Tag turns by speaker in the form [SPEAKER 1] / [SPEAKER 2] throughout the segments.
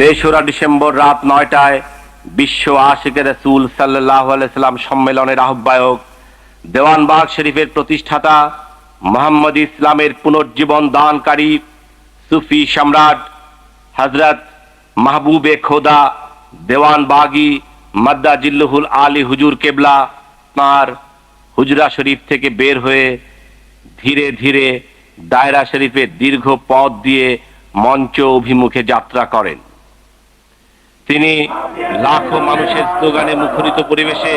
[SPEAKER 1] তেসরা ডিসেম্বর রাত ৯টায় বিশ্ব আশিকে রাসূল সাল্লাল্লাহু আলাইহি সাল্লাম সম্মেলনের আহ্বায়ক, দেওয়ানবাগ শরীফের প্রতিষ্ঠাতা, মুহাম্মদ ইসলামের পুনর্জীবন দানকারী সুফি সম্রাট হযরত মাহবুবে খোদা দেওয়ানবাগী মাদ্দাজিল্লুহুল আলী হুজুর কেবলা তাঁর হুজরা শরীফ থেকে বের হয়ে ধীরে ধীরে দায়রা শরীফের দীর্ঘ পথ দিয়ে মঞ্চ অভিমুখে যাত্রা করেন। তিনি লাখো মানুষের স্লোগানে মুখরিত পরিবেশে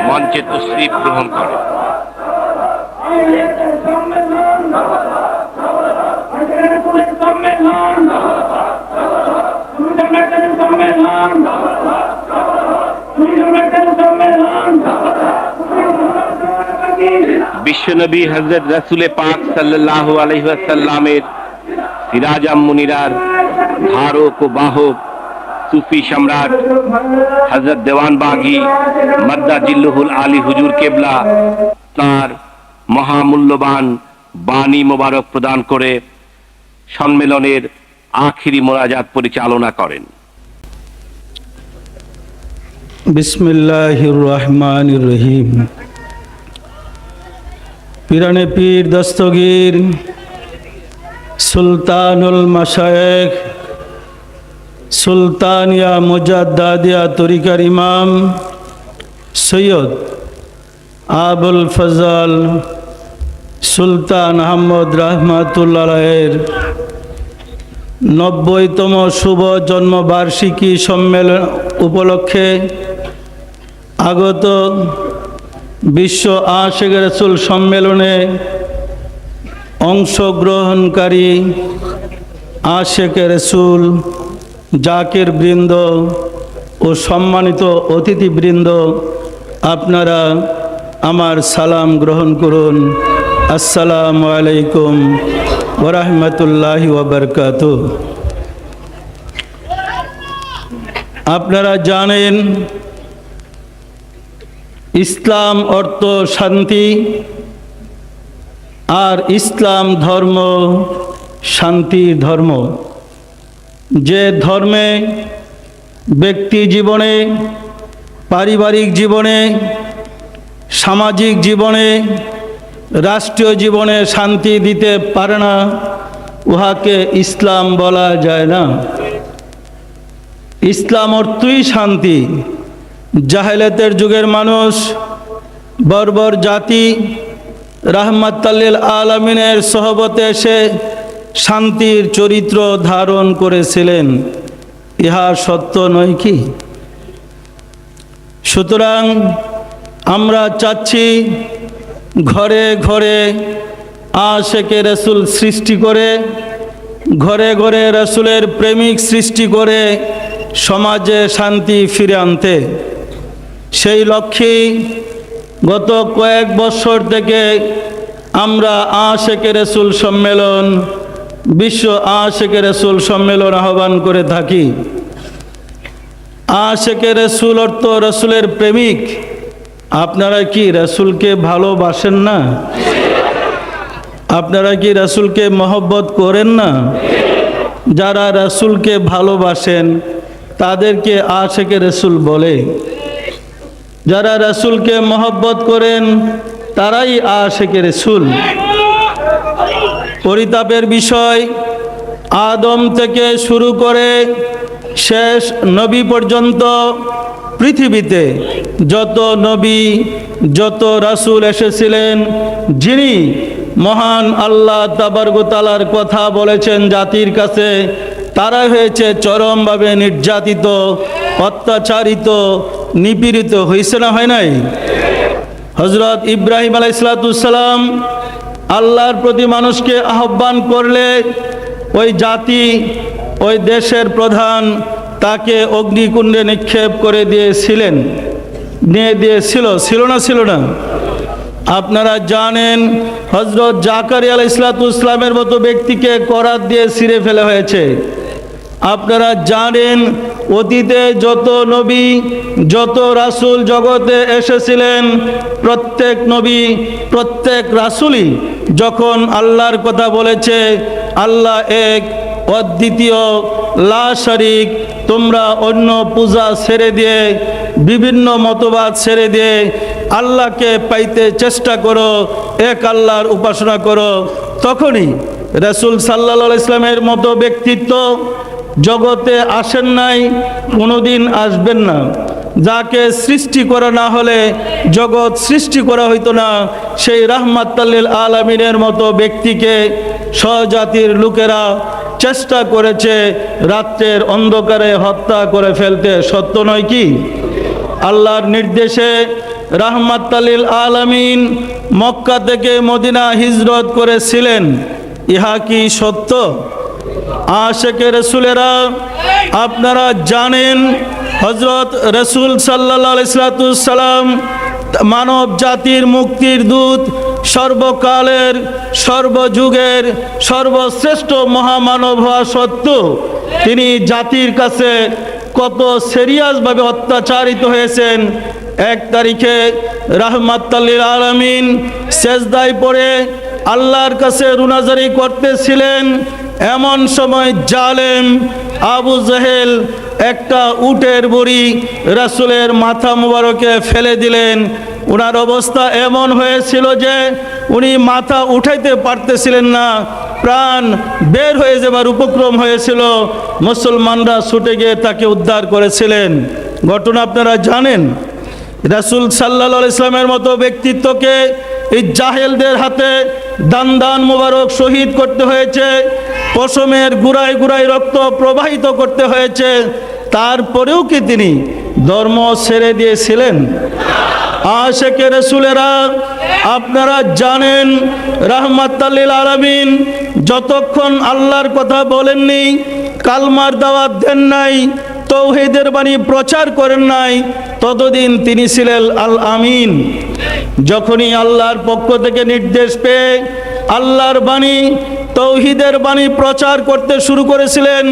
[SPEAKER 1] মঞ্চে তশরিফ গ্রহণ করেন। বিশ্বনবী হযরত রাসূল পাক সাল্লাল্লাহু আলাইহি ওয়াসাল্লামের সিরাজাম মুনিরার ধারক ও বাহক সুফি সম্রাট হযরত দেওয়ানবাগী মাদ্দাজিল্লুহুল আলী হুজুর কেবলা তার মহামূল্যবান বাণী মোবারক প্রদান করে সম্মেলনের আখিরি মোনাজাত পরিচালনা করেন।
[SPEAKER 2] বিসমিল্লাহির রহমানির রহিম। পিরানে পীর দস্তগীর সুলতানুল মাশায়েখ সুলতানিয়া মুজাদ্দাদিয়া তরিকার ইমাম সৈয়দ আবুল ফজল সুলতান আহমদ রহমাতুল্লাহের ৯০তম শুভ জন্মবার্ষিকী সম্মেলন উপলক্ষে আগত বিশ্ব আশিকে রাসূল সম্মেলনে অংশগ্রহণকারী আশিকে রাসূল জাকির বৃন্দ ও সম্মানিত অতিথিবৃন্দ, আপনারা আমার সালাম গ্রহণ করুন। আসসালামু আলাইকুম ওয়া রাহমাতুল্লাহি ওয়া বারাকাতুহু। আপনারা জানেন ইসলাম অর্থ শান্তি, আর ইসলাম ধর্ম শান্তির ধর্ম। যে ধর্মে ব্যক্তি জীবনে, পারিবারিক জীবনে, সামাজিক জীবনে, রাষ্ট্রীয় জীবনে শান্তি দিতে পারে না, উহাকে ইসলাম বলা যায় না। ইসলাম অর্থই শান্তি। জাহেলাতের যুগের মানুষ, বর্বর জাতি রাহমাতাল লিল আলামিনের সোহবতে এসে শান্তির চরিত্র ধারণ করেছিলেন। ইহা সত্য নয় কি? সুতরাং আমরা চাচ্ছি ঘরে ঘরে আশিকে রাসূল সৃষ্টি করে, ঘরে ঘরে রাসূলের প্রেমিক সৃষ্টি করে সমাজে শান্তি ফিরে আনতে। সেই লক্ষ্যেই গত কয়েক বছর থেকে আমরা আশিকে রাসূল সম্মেলন, বিশ্ব আশিকে রাসূল সম্মেলন আহ্বান করে থাকি। আশিকে রাসূল অর্থ রাসূলের প্রেমিক। আপনারা কি রাসূলকে ভালোবাসেন না? আপনারা কি রাসূলকে মহব্বত করেন না? যারা রাসূলকে ভালোবাসেন তাদেরকে আশিকে রাসূল বলে। যারা রাসূলকে মহব্বত করেন তারাই আশিকে রাসূল। পরিতাপের বিষয়, আদম থেকে শুরু করে শেষ নবী পর্যন্ত পৃথিবীতে যত নবী, যত রাসূল এসেছিলেন, যিনি মহান আল্লাহ তাবারক ওয়া তাআলার কথা বলেছেন জাতির কাছে, তারা হয়েছে চরমভাবে নির্যাতিত, অত্যাচারিত, নিপীড়িত। হয়েছে না হয় নাই? হযরত ইব্রাহিম আলাইহিস সালাম আল্লাহর প্রতি মানুষকে আহ্বান করলে ওই জাতি, ওই দেশের প্রধান তাকে অগ্নিকুণ্ডে নিক্ষেপ করে দিয়েছিল, ছিল না ছিল না? আপনারা জানেন হযরত জাকারিয়া আলাইহিস সালামের মতো ব্যক্তিকে করাত দিয়ে ছিঁড়ে ফেলা হয়েছে। আপনারা জানেন অতীতে যত নবী, যত রাসূল জগতে এসেছিলেন, প্রত্যেক নবী, প্রত্যেক রাসূলই যখন আল্লাহর কথা বলেছে, আল্লাহ এক, অদ্বিতীয় লা শারিক, তোমরা অন্য পূজা ছেড়ে দিয়ে, বিভিন্ন মতবাদ ছেড়ে দিয়ে আল্লাহকে পাইতে চেষ্টা করো, এক আল্লাহর উপাসনা করো। তখনই রাসূল সাল্লাল্লাহু আলাইহি ইসলামের মতো ব্যক্তিত্ব জগতে আসেন নাই, কোনোদিন আসবেন না। যাকে সৃষ্টি করা না হলে জগৎ সৃষ্টি করা হইতো না, সেই রাহমাতাল লিল আলামিনের মতো ব্যক্তিকে স্বজাতির লোকেরা চেষ্টা করেছে রাত্রের অন্ধকারে হত্যা করে ফেলতে। সত্য নয় কি? আল্লাহর নির্দেশে রাহমাতাল লিল আলামিন মক্কা থেকে মদিনা হিজরত করেছিলেন, ইহা কি সত্য? আশিকে রাসূলেরা, আপনারা জানেন হযরত রাসূল সাল্লাল্লাহু আলাইহি সাল্লাম মানব জাতির মুক্তির দূত, সর্বকালের সর্বযুগের সর্বশ্রেষ্ঠ মহামানব হওয়া সত্ত্বেও তিনি জাতির কাছে কত সিরিয়াসভাবে অত্যাচারিত হয়েছেন। 1 তারিখে রাহমাতাল লিল আলামিন সেজদায় পড়ে আল্লাহর কাছে রুনাজারি করতেছিলেন, এমন সময় জালেম আবু জেহেল একটা উটের বড়ি রাসূলের মাথা মুবারকে ফেলে দিলেন। ওনার অবস্থা এমন হয়েছিল যে উনি মাথা উঠাইতে পারতেছিলেন না, প্রাণ বের হয়ে যাবার উপক্রম হয়েছিল। মুসলমানরা ছুটে গিয়ে তাকে উদ্ধার করেছিলেন। ঘটনা আপনারা জানেন। রাসূল সাল্লাল্লাহু আলাইহি ইসলামের মতো ব্যক্তিত্বকে এই জাহেলদের হাতে দান দান মুবারক শহীদ করতে হয়েছে, পশমের গুড়ায় গুড়ায় রক্ত প্রবাহিত করতে হয়েছে। তারপরেও কি তিনি ধর্ম ছেড়ে দিয়েছিলেন? আশিকে রাসূলেরা, আপনারা জানেন রাহমাতাল লিল আলামিন যতক্ষণ আল্লাহর কথা বলেননি, কালমার দাওয়াত দেন নাই, তাওহীদের বাণী প্রচার করেন নাই, ততদিন তিনি ছিলেন আল আমিন। যখনই আল্লাহর পক্ষ থেকে নির্দেশ পেয়ে আল্লাহর বাণী, তাওহীদের বাণী প্রচার করতে শুরু করেছিলেন,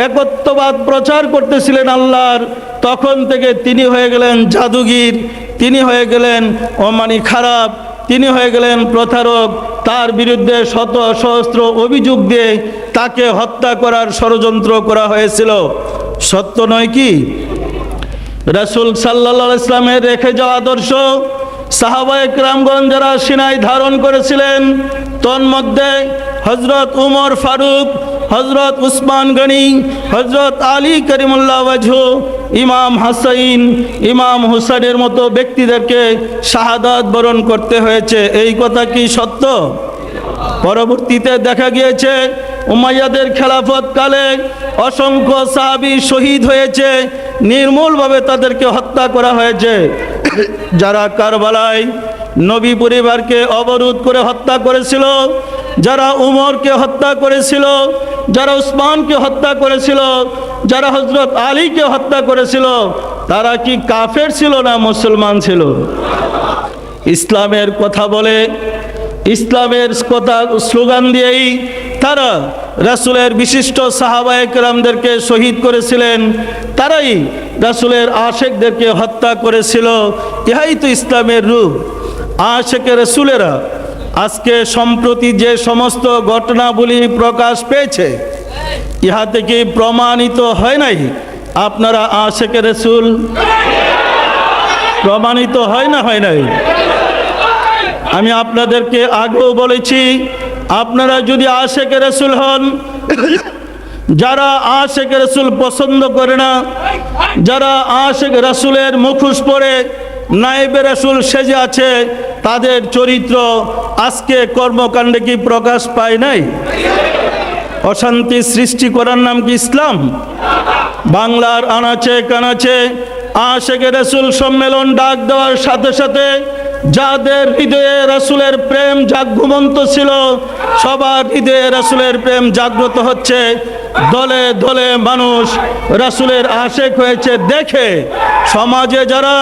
[SPEAKER 2] একত্ববাদ প্রচার করতেছিলেন আল্লাহর, তখন থেকে তিনি হয়ে গেলেন জাদুগির, তিনি হয়ে গেলেন অমানি খারাপ, তিনি হয়ে গেলেন প্রতারক। তার বিরুদ্ধে শত সহস্র অভিযোগ দিয়ে তাকে হত্যা করার ষড়যন্ত্র করা হয়েছিল। সত্য নয় কি? রাসূল সাল্লাল্লাহু আলাইহি ইসলামের রেখে যাওয়া আদর্শ সাহাবায়ে কেরামগণ যারা সিনায় ধারণ করেছিলেন, তন্মধ্যে হযরত উমর ফারুক, হযরত উসমান গনি, হযরত আলী করিমুল্লাহ ওয়াজহু, ইমাম হাসাইন, ইমাম হুসাইনের মতো ব্যক্তিদেরকে শাহাদাত বরণ করতে হয়েছে। এই কথা কি সত্য? পরবর্তীতে দেখা গিয়েছে উমাইয়াদের খেলাফত কালে অসংখ্য সাহাবী শহীদ হয়েছে, নির্মূলভাবে তাদেরকে হত্যা করা হয়েছে। যারা কারবালায় নবী পরিবারকে অবরোধ করে হত্যা করেছিল, যারা উমরকে হত্যা করেছিল, যারা উসমানকে হত্যা করেছিল, যারা হযরত আলীকে হত্যা করেছিল, তারা কি কাফের ছিল না মুসলমান ছিল? ইসলামের কথা বলে, ইসলামের কথা স্লোগান দিয়েই তারা রাসূলের বিশিষ্ট সাহাবায়ে কেরামদেরকে শহীদ করেছিলেন, তারাই রাসূলের আশিকদেরকে হত্যা করেছিল। ইহাই তো ইসলামের রূপ। আশিকে রাসূলেরা, আজকে সম্প্রতি যে সমস্ত ঘটনাবলী প্রকাশ পেয়েছে, ইহা থেকে প্রমাণিত হয় নাই আপনারা আশিকে রাসূল? প্রমাণিত হয় না, হয় নাই? আমি আপনাদেরকে আগেও বলেছি, আপনারা যদি আশিকে রাসূল হন, যারা আশিকে রাসূল পছন্দ করে না, যারা আশিকে রাসূলের মুখোশ পরে নায়েবে রাসূল সেজে আছে, তাদের চরিত্র আজকে কর্মকাণ্ডে কি প্রকাশ পায় নাই? অশান্তি সৃষ্টি করার নাম কি ইসলাম? বাংলার আনাচে কানাচে আশিকে রাসূল সম্মেলন ডাক দেওয়ার সাথে সাথে যাদের হৃদয়ে রাসূলের প্রেম জাগ্রত ছিল, সবার হৃদয়ে রাসূলের প্রেম জাগ্রত হচ্ছে। দলে দলে মানুষ রাসূলের আশিক হয়েছে দেখে সমাজে যারা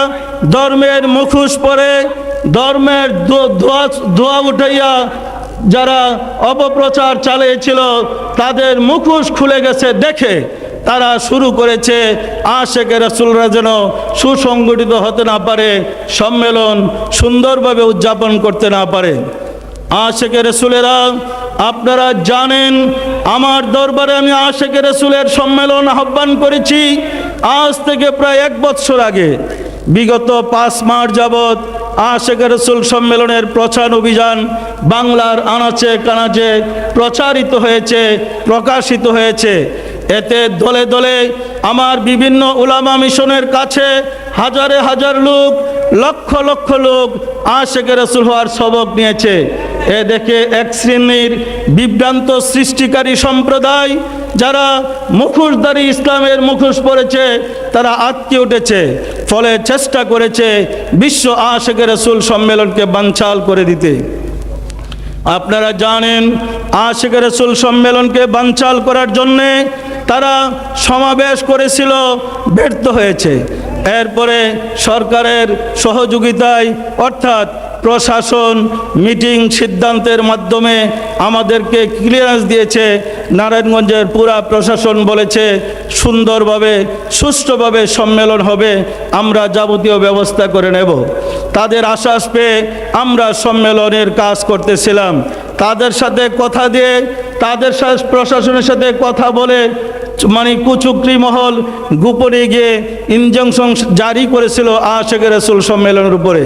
[SPEAKER 2] ধর্মের মুখোশ পরে, ধর্মের ধোঁয়া উঠাইয়া যারা অপপ্রচার চালিয়েছিল, তাদের মুখোশ খুলে গেছে দেখে তারা শুরু করেছে আশিকে রাসূলরা যেন সুসংগঠিত হতে না পারে, সম্মেলন সুন্দরভাবে উদযাপন করতে না পারে। আশিকে রাসূলেরা, আপনারা জানেন আমার দরবারে আমি আশেকে রসুলের সম্মেলন আহ্বান করেছি আজ থেকে প্রায় 1 বছর আগে। বিগত 5 মাস যাবৎ আশেকে রসুল সম্মেলনের প্রচার অভিযান বাংলার আনাচে কানাচে প্রচারিত হয়েছে, প্রকাশিত হয়েছে। এতে দলে দলে আমার বিভিন্ন উলামা মিশনের কাছে হাজারে হাজার লোক, লক্ষ লক্ষ লোক আশেকে রসুল হওয়ার সবক নিয়েছে। এ দেখে এক শ্রেণীর বিভ্রান্ত সৃষ্টিকারী সম্প্রদায় যারা মুখোশধারী ইসলামের মুখোশ পরেছে তারা আটকে উঠেছে, ফলে চেষ্টা করেছে বিশ্ব আশেকে রসুল সম্মেলনকে বানচাল করে দিতে। আপনারা জানেন আশেকে রসুল সম্মেলনকে বানচাল করার জন্যে তারা সমাবেশ করেছিল, ব্যর্থ হয়েছে। এরপরে সরকারের সহযোগিতায় অর্থাৎ প্রশাসন মিটিং সিদ্ধান্তের মাধ্যমে আমাদেরকে ক্লিয়ারেন্স দিয়েছে। নারায়ণগঞ্জের পুরা প্রশাসন বলেছে সুন্দরভাবে সুষ্ঠুভাবে সম্মেলন হবে, আমরা যাবতীয় ব্যবস্থা করে নেব। তাদের আশ্বাস পেয়ে আমরা সম্মেলনের কাজ করতেছিলাম। তাদের সাথে কথা দিয়ে, তাদের সাথে প্রশাসনের সাথে কথা বলে মানে কুচুকরি মহল গোপনে গিয়ে ইনজাংশন জারি করেছিল আশেকে রসুল সম্মেলনের উপরে।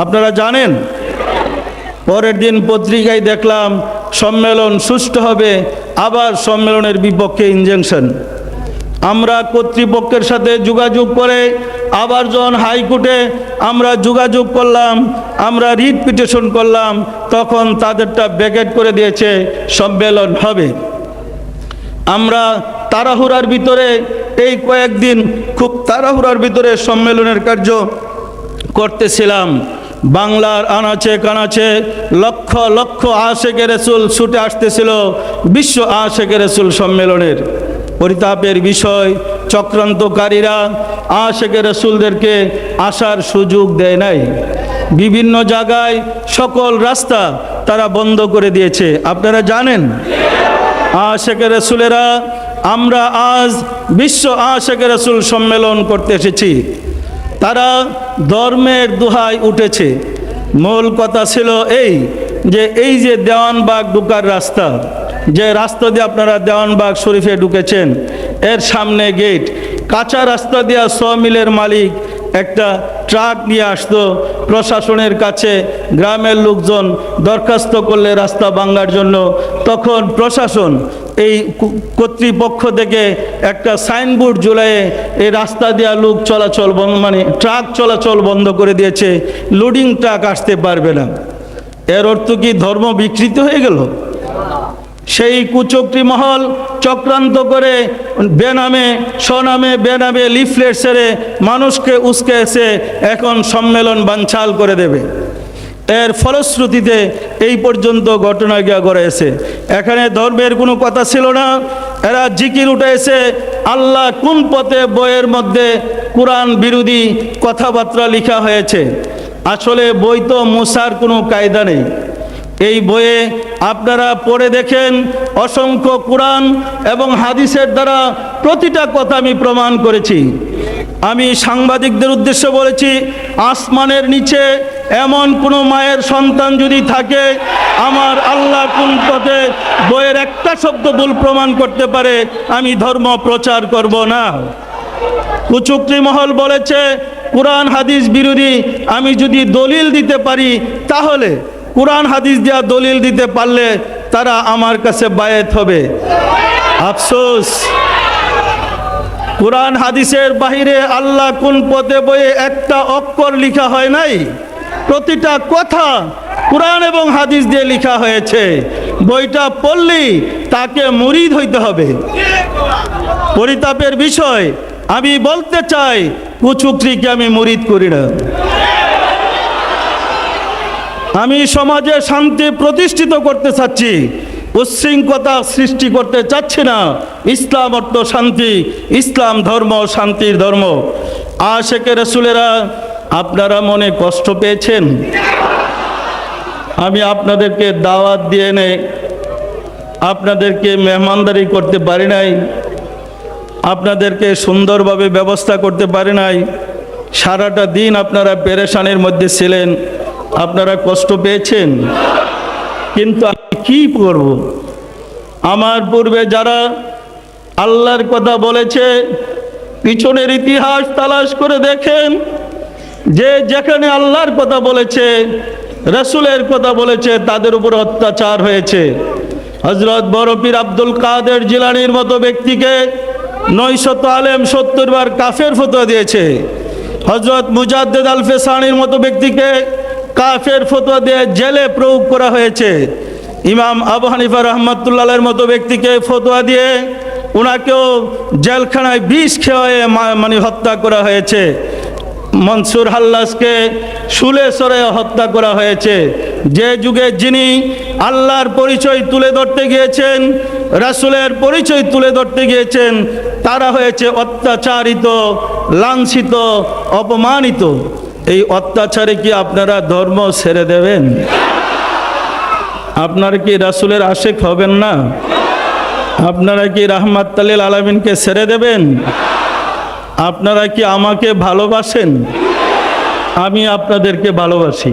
[SPEAKER 2] আপনারা জানেন, পরের দিন পত্রিকায় দেখলাম সম্মেলন সুষ্ঠু হবে, আবার সম্মেলনের বিপক্ষে ইনজাংশন। আমরা কর্তৃপক্ষের সাথে যোগাযোগ করে আবার যখন হাইকোর্টে আমরা যোগাযোগ করলাম, আমরা রিট পিটিশন করলাম, তখন তাদেরটা ব্যাকেট করে দিয়েছে, সম্মেলন হবে। আমরা তাড়াহুড়ার ভিতরে এই কয়েকদিন খুব তাড়াহুড়ার ভিতরে সম্মেলনের কার্য করতেছিলাম। বাংলার আনাচে কানাচে লক্ষ লক্ষ আশেকে রসুল ছুটে আসতেছিল বিশ্ব আশেকে রসুল সম্মেলনের। পরিতাপের বিষয়, চক্রান্তকারীরা আশেকে রসুলদেরকে আসার সুযোগ দেয় নাই। বিভিন্ন জায়গায় সকল রাস্তা তারা বন্ধ করে দিয়েছে। আপনারা জানেন আশেকে রসুলেরা, আমরা আজ বিশ্ব আশেকে রসুল সম্মেলন করতে এসেছি। তারা ধর্মের দোহায় উঠেছে। মূল কথা ছিল এই যে দেওয়ানবাগ ঢুকার রাস্তা, যে রাস্তা দিয়ে আপনারা দেওয়ানবাগ শরীফে ঢুকেছেন, এর সামনে গেট, কাঁচা রাস্তা দিয়া মিলের মালিক একটা ট্রাক নিয়ে আসতো প্রশাসনের কাছে। গ্রামের লোকজন দরখাস্ত করলে রাস্তা ভাঙার জন্য, তখন প্রশাসন এই কর্তৃপক্ষ থেকে একটা সাইনবোর্ড ঝুলিয়ে এই রাস্তা দেওয়া লোক চলাচল বন্ধ, মানে ট্রাক চলাচল বন্ধ করে দিয়েছে, লোডিং ট্রাক আসতে পারবে না। এর অর্থ কি ধর্ম বিকৃত হয়ে গেল? সেই কুচক্রী মহল চক্রান্ত করে বেনামে স্বনামে বেনামে লিফলেট ছেড়ে মানুষকে উস্কে এসে এখন সম্মেলন বানচাল করে দেবে। এর ফলশ্রুতিতে এই পর্যন্ত ঘটনা গিয়া গড়েছে। এখানে ধর্মের কোনো কথা ছিল না, এরা জিকির উঠেছে আল্লাহ কোন পথে বইয়ের মধ্যে কোরআন বিরোধী কথাবার্তা লেখা হয়েছে। আসলে বই তো মুসার কোনো কায়দা নেই। এই বইয়ে আপনারা পড়ে দেখেন অসংখ্য কোরআন এবং হাদিসের দ্বারা প্রতিটা কথা আমি প্রমাণ করেছি। আমি সাংবাদিকদের উদ্দেশ্যে বলেছি, আসমানের নিচে এমন কোনো মায়ের সন্তান যদি থাকে, আমার আল্লাহ কোন পথে বইয়ের একটা শব্দ ভুল প্রমাণ করতে পারে, আমি ধর্ম প্রচার করব না। কুচুকরি মহল বলেছে কোরআন হাদিস বিরোধী। আমি যদি দলিল দিতে পারি, তাহলে কোরআন হাদিস দেওয়া দলিল দিতে পারলে তারা আমার কাছে বায়াত হবে। আফসোস, কোরআন হাদিসের বাহিরে আল্লাহ কোন পথে বইয়ে একটা অক্ষর লেখা হয় নাই। প্রতিটা কথা কোরআন এবং হাদিস দিয়ে লেখা হয়েছে। বইটা পড়লেই তাকে মুরিদ হইতে হবে। পরিতাপের বিষয়, আমি বলতে চাই কুচুকরিকে আমি মুরিদ করি না। আমি সমাজে শান্তি প্রতিষ্ঠিত করতে চাচ্ছি, উচ্ছৃঙ্খলতা সৃষ্টি করতে চাচ্ছি না। ইসলাম অর্থ শান্তি, ইসলাম ধর্ম শান্তির ধর্ম। আশেকে রসুলেরা, আপনারা মনে কষ্ট পেয়েছেন। আমি আপনাদেরকে দাওয়াত দিয়ে নেই, আপনাদেরকে মেহমানদারি করতে পারি নাই, আপনাদেরকে সুন্দরভাবে ব্যবস্থা করতে পারি নাই। সারাটা দিন আপনারা পেরেশানির মধ্যে ছিলেন, আপনারা কষ্ট পেয়েছেন। কিন্তু আমি কি করব? আমার পূর্বে যারা আল্লাহর কথা বলেছে, পিছনের ইতিহাস তালাশ করে দেখেন, যে যেখানে আল্লাহর কথা বলেছে, রাসূলের কথা বলেছে, তাদের উপর অত্যাচার হয়েছে। হযরত বড় পীর আব্দুল কাদের জিলানীর মতো ব্যক্তিকে 900 আলেম 70 বার কাফের ফতোয়া দিয়েছে। হযরত মুজাদ্দিদ আল ফেসানির মতো ব্যক্তিকে কাফের ফতোয়া দিয়ে জেলে প্রয়োগ করা হয়েছে। ইমাম আবু হানিফা রহমাতুল্লাহের মতো ব্যক্তিকে ফতোয়া দিয়ে ওনাকেও জেলখানায় বিষ খেয়ে মানে হত্যা করা হয়েছে। মনসুর হাল্লাসকে শুলে সরে হত্যা করা হয়েছে। যে যুগে যিনি আল্লাহর পরিচয় তুলে ধরতে গিয়েছেন, রাসূলের পরিচয় তুলে ধরতে গিয়েছেন, তারা হয়েছে অত্যাচারিত, লাঞ্ছিত, অপমানিত। এই অত্যাচারে কি আপনারা ধর্ম ছেড়ে দেবেন? আপনারা কি রাসূলের আশিক হবেন না? আপনারা কি রাহমাতুল লিল আলামিনকে ছেড়ে দেবেন? আপনারা কি আমাকে ভালোবাসেন? আমি আপনাদেরকে ভালোবাসি।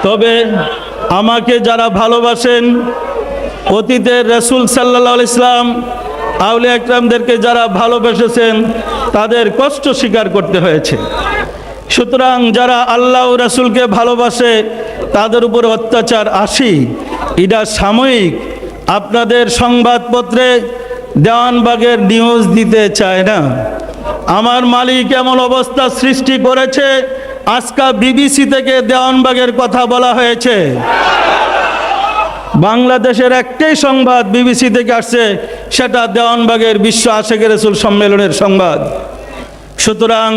[SPEAKER 2] তবে আমাকে যারা ভালোবাসেন, অতীতের রাসূল সাল্লাল্লাহু আলাইহি সাল্লাম আউলিয়া একরামদেরকে যারা ভালোবেসেছেন, তাদের কষ্ট স্বীকার করতে হয়েছে। সুতরাং যারা আল্লাহ ও রাসূলকে ভালোবাসে, তাদের উপর অত্যাচার আসি, এটা সাময়িক। আপনাদের সংবাদপত্রে দেওয়ানবাগের নিউজ দিতে চায় না। আমার মালিক এমন অবস্থা সৃষ্টি করেছে, আজকে বিবিসি থেকে দেওয়ানবাগের কথা বলা হয়েছে। বাংলাদেশের একটাই সংবাদ বিবিসি থেকে আসছে, সেটা দেওয়ানবাগের বিশ্ব আশিকে রাসূল সম্মেলনের সংবাদ। সুতরাং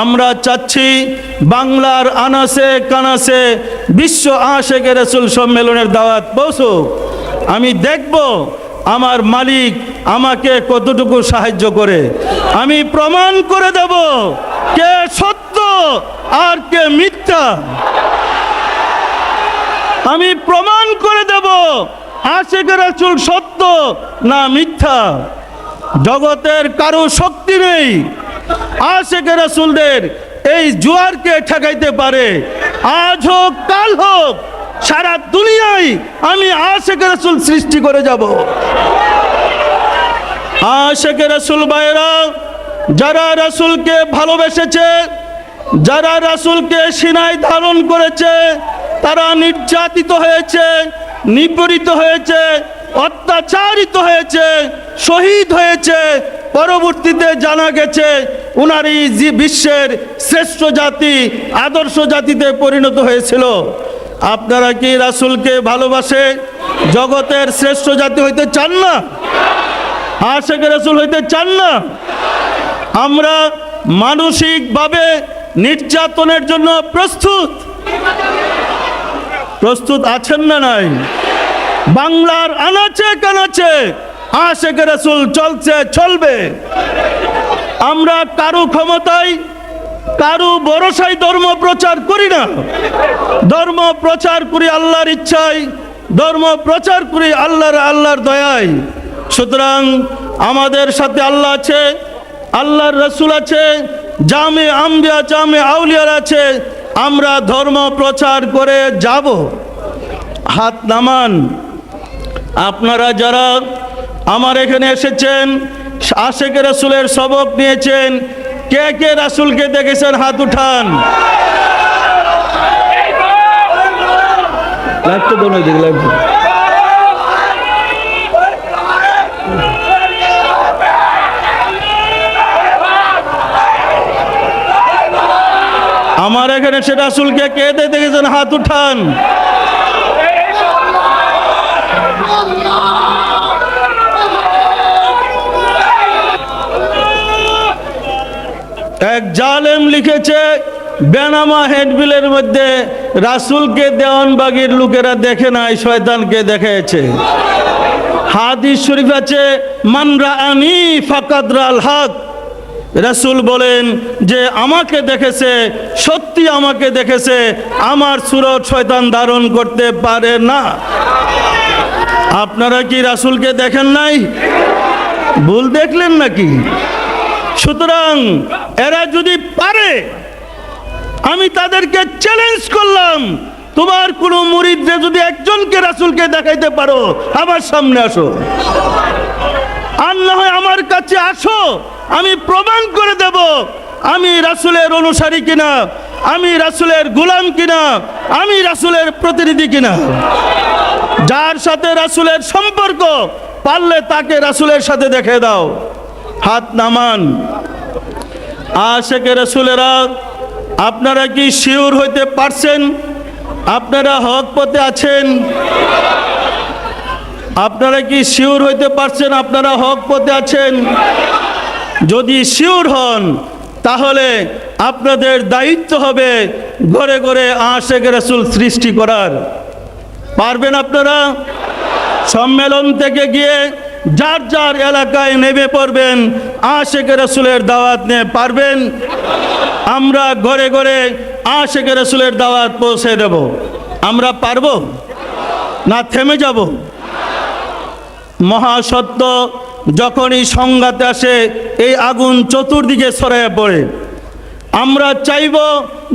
[SPEAKER 2] আমরা চাচ্ছি বাংলার আনাসে কানাসে বিশ্ব আশিকে রাসূল সম্মেলনের দাওয়াত পৌঁছুক। আমি দেখব আমার মালিক আমাকে কতটুকু সাহায্য করে। আমি প্রমাণ করে দেব কে সত্য আর কে মিথ্যা। আমি প্রমাণ করে দেব আশিকে রাসূল সত্য না মিথ্যা। জগতের কারো শক্তি নেই আশিকে রাসূলদের এই জোয়ারকে ঠেকাইতে পারে। আজ হোক কাল হোক, সারা দুনিয়ায় আমি আশিকে রাসূল সৃষ্টি করে যাব। আশিকে রাসূল ভাইরা, যারা রাসূলকে ভালোবেসেছে, যারা রাসূলকে সিনায় ধারণ করেছে, তারা নির্যাতিত হয়েছে, নিপীড়িত হয়েছে, অত্যাচারিত হয়েছে, শহীদ হয়েছে। পরবর্তীতে জানা গেছে উনারই বিশ্বের শ্রেষ্ঠ জাতি, আদর্শ জাতিতে পরিণত হয়েছিল। আপনারা কি রাসূলকে ভালোবাসে জগতের শ্রেষ্ঠ জাতি হইতে চান না? আশিকে রাসূল হইতে চান না? আমরা মানসিকভাবে নির্যাতনের জন্য প্রস্তুত। প্রস্তুত আছেন না নাই? বাংলার আনাচে কানাচে আশিকে রাসূল চলছে, চলবে। আমরা কারো ক্ষমতায়, কারো ভরসায় ধর্ম প্রচার করি না। ধর্ম প্রচার করি আল্লাহর ইচ্ছায়, ধর্ম প্রচার করি আল্লাহর দয়ায়। সুতরাং আমাদের সাথে আল্লাহ আছে, আল্লাহর রাসূল আছে, জামে আম্বিয়া জামে আউলিয়ার আছে। আমরা ধর্ম প্রচার করে যাব। হাত নামান। আপনারা যারা আমার এখানে এসেছেন, আশিকে রাসূলের সবক নিয়েছেন, কে কে রাসূলকে দেখেছেন হাত উঠান। লাগতো দোনো দিক লাগতো। আমার এখানে সে রাসূলকে কে দেখেছেন হাত উঠান। এক জালেম লিখেছে বেনামা হেডবিলের মধ্যে, রাসূলকে দেওয়ানবাগীর লোকেরা দেখে নাই, শয়তানকে দেখেছে। হাদিস শরীফ আছে মান রাআনি ফাকাদ রাল হক। রাসূল বলেন যে আমাকে দেখেছে, সত্যি আমাকে দেখেছে, আমার সুরত শয়তান ধারণ করতে পারে না। আপনারা কি রাসূলকে দেখেন নাই? ভুল দেখলেন নাকি? সুতরাং এরা যদি পারে, আমি তাদেরকে চ্যালেঞ্জ করলাম, তোমার কোনো মুরিদরে যদি একজনকে রাসূলকে দেখাইতে পারো, আমার সামনে আসো। আর না হয় আমার কাছে আসো, আমি প্রমাণ করে দেব আমি রাসূলের অনুসারী কিনা, আমি রাসূলের গোলাম কিনা, আমি রাসূলের প্রতিনিধি কিনা। যার সাথে রাসূলের সম্পর্ক, পারলে তাকে রাসূলের সাথে দেখে দাও। হাত নামান। আশিকে রাসূলেরা, আপনারা কি শিওর হইতে পারছেন আপনারা হক পথে আছেন? আপনারা কি শিওর হইতে পারছেন আপনারা হক পথে আছেন? যদি শিওর হন, তাহলে আপনাদের দায়িত্ব হবে ঘরে ঘরে আশিকে রাসূল সৃষ্টি করার। পারবেন আপনারা? সম্মেলন থেকে গিয়ে যার যার এলাকায় নেমে পড়বেন, আশিকে রাসূলের দাওয়াত নিয়ে। পারবেন? আমরা ঘরে ঘরে আশিকে রাসূলের দাওয়াত পৌঁছে দেব। আমরা পারবো না থেমে যাব? মহাসত্য যখনই সংঘাতে আসে, এই আগুন চতুর্দিকে ছড়িয়ে পড়ে। আমরা চাইব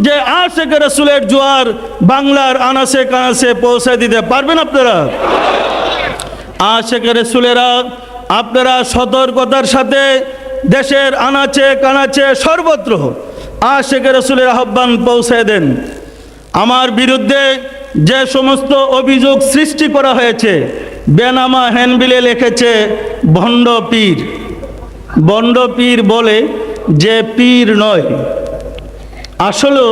[SPEAKER 2] যে আশিকে রাসূলের জোয়ার বাংলার আনাচে কানাচে পৌঁছে দিতে। পারবেন আপনারা? আশিকে রাসূলেরা, আপনারা সতর্কতার সাথে দেশের আনাচে কানাচে সর্বত্র আশিকে রাসূলের আহ্বান পৌঁছে দেন। আমার বিরুদ্ধে যে সমস্ত অভিযোগ সৃষ্টি করা হয়েছে, বেনামা হ্যান্ডবিলে লিখেছে ভণ্ড পীর। ভণ্ড পীর বলে যে পীর নয়। আসলে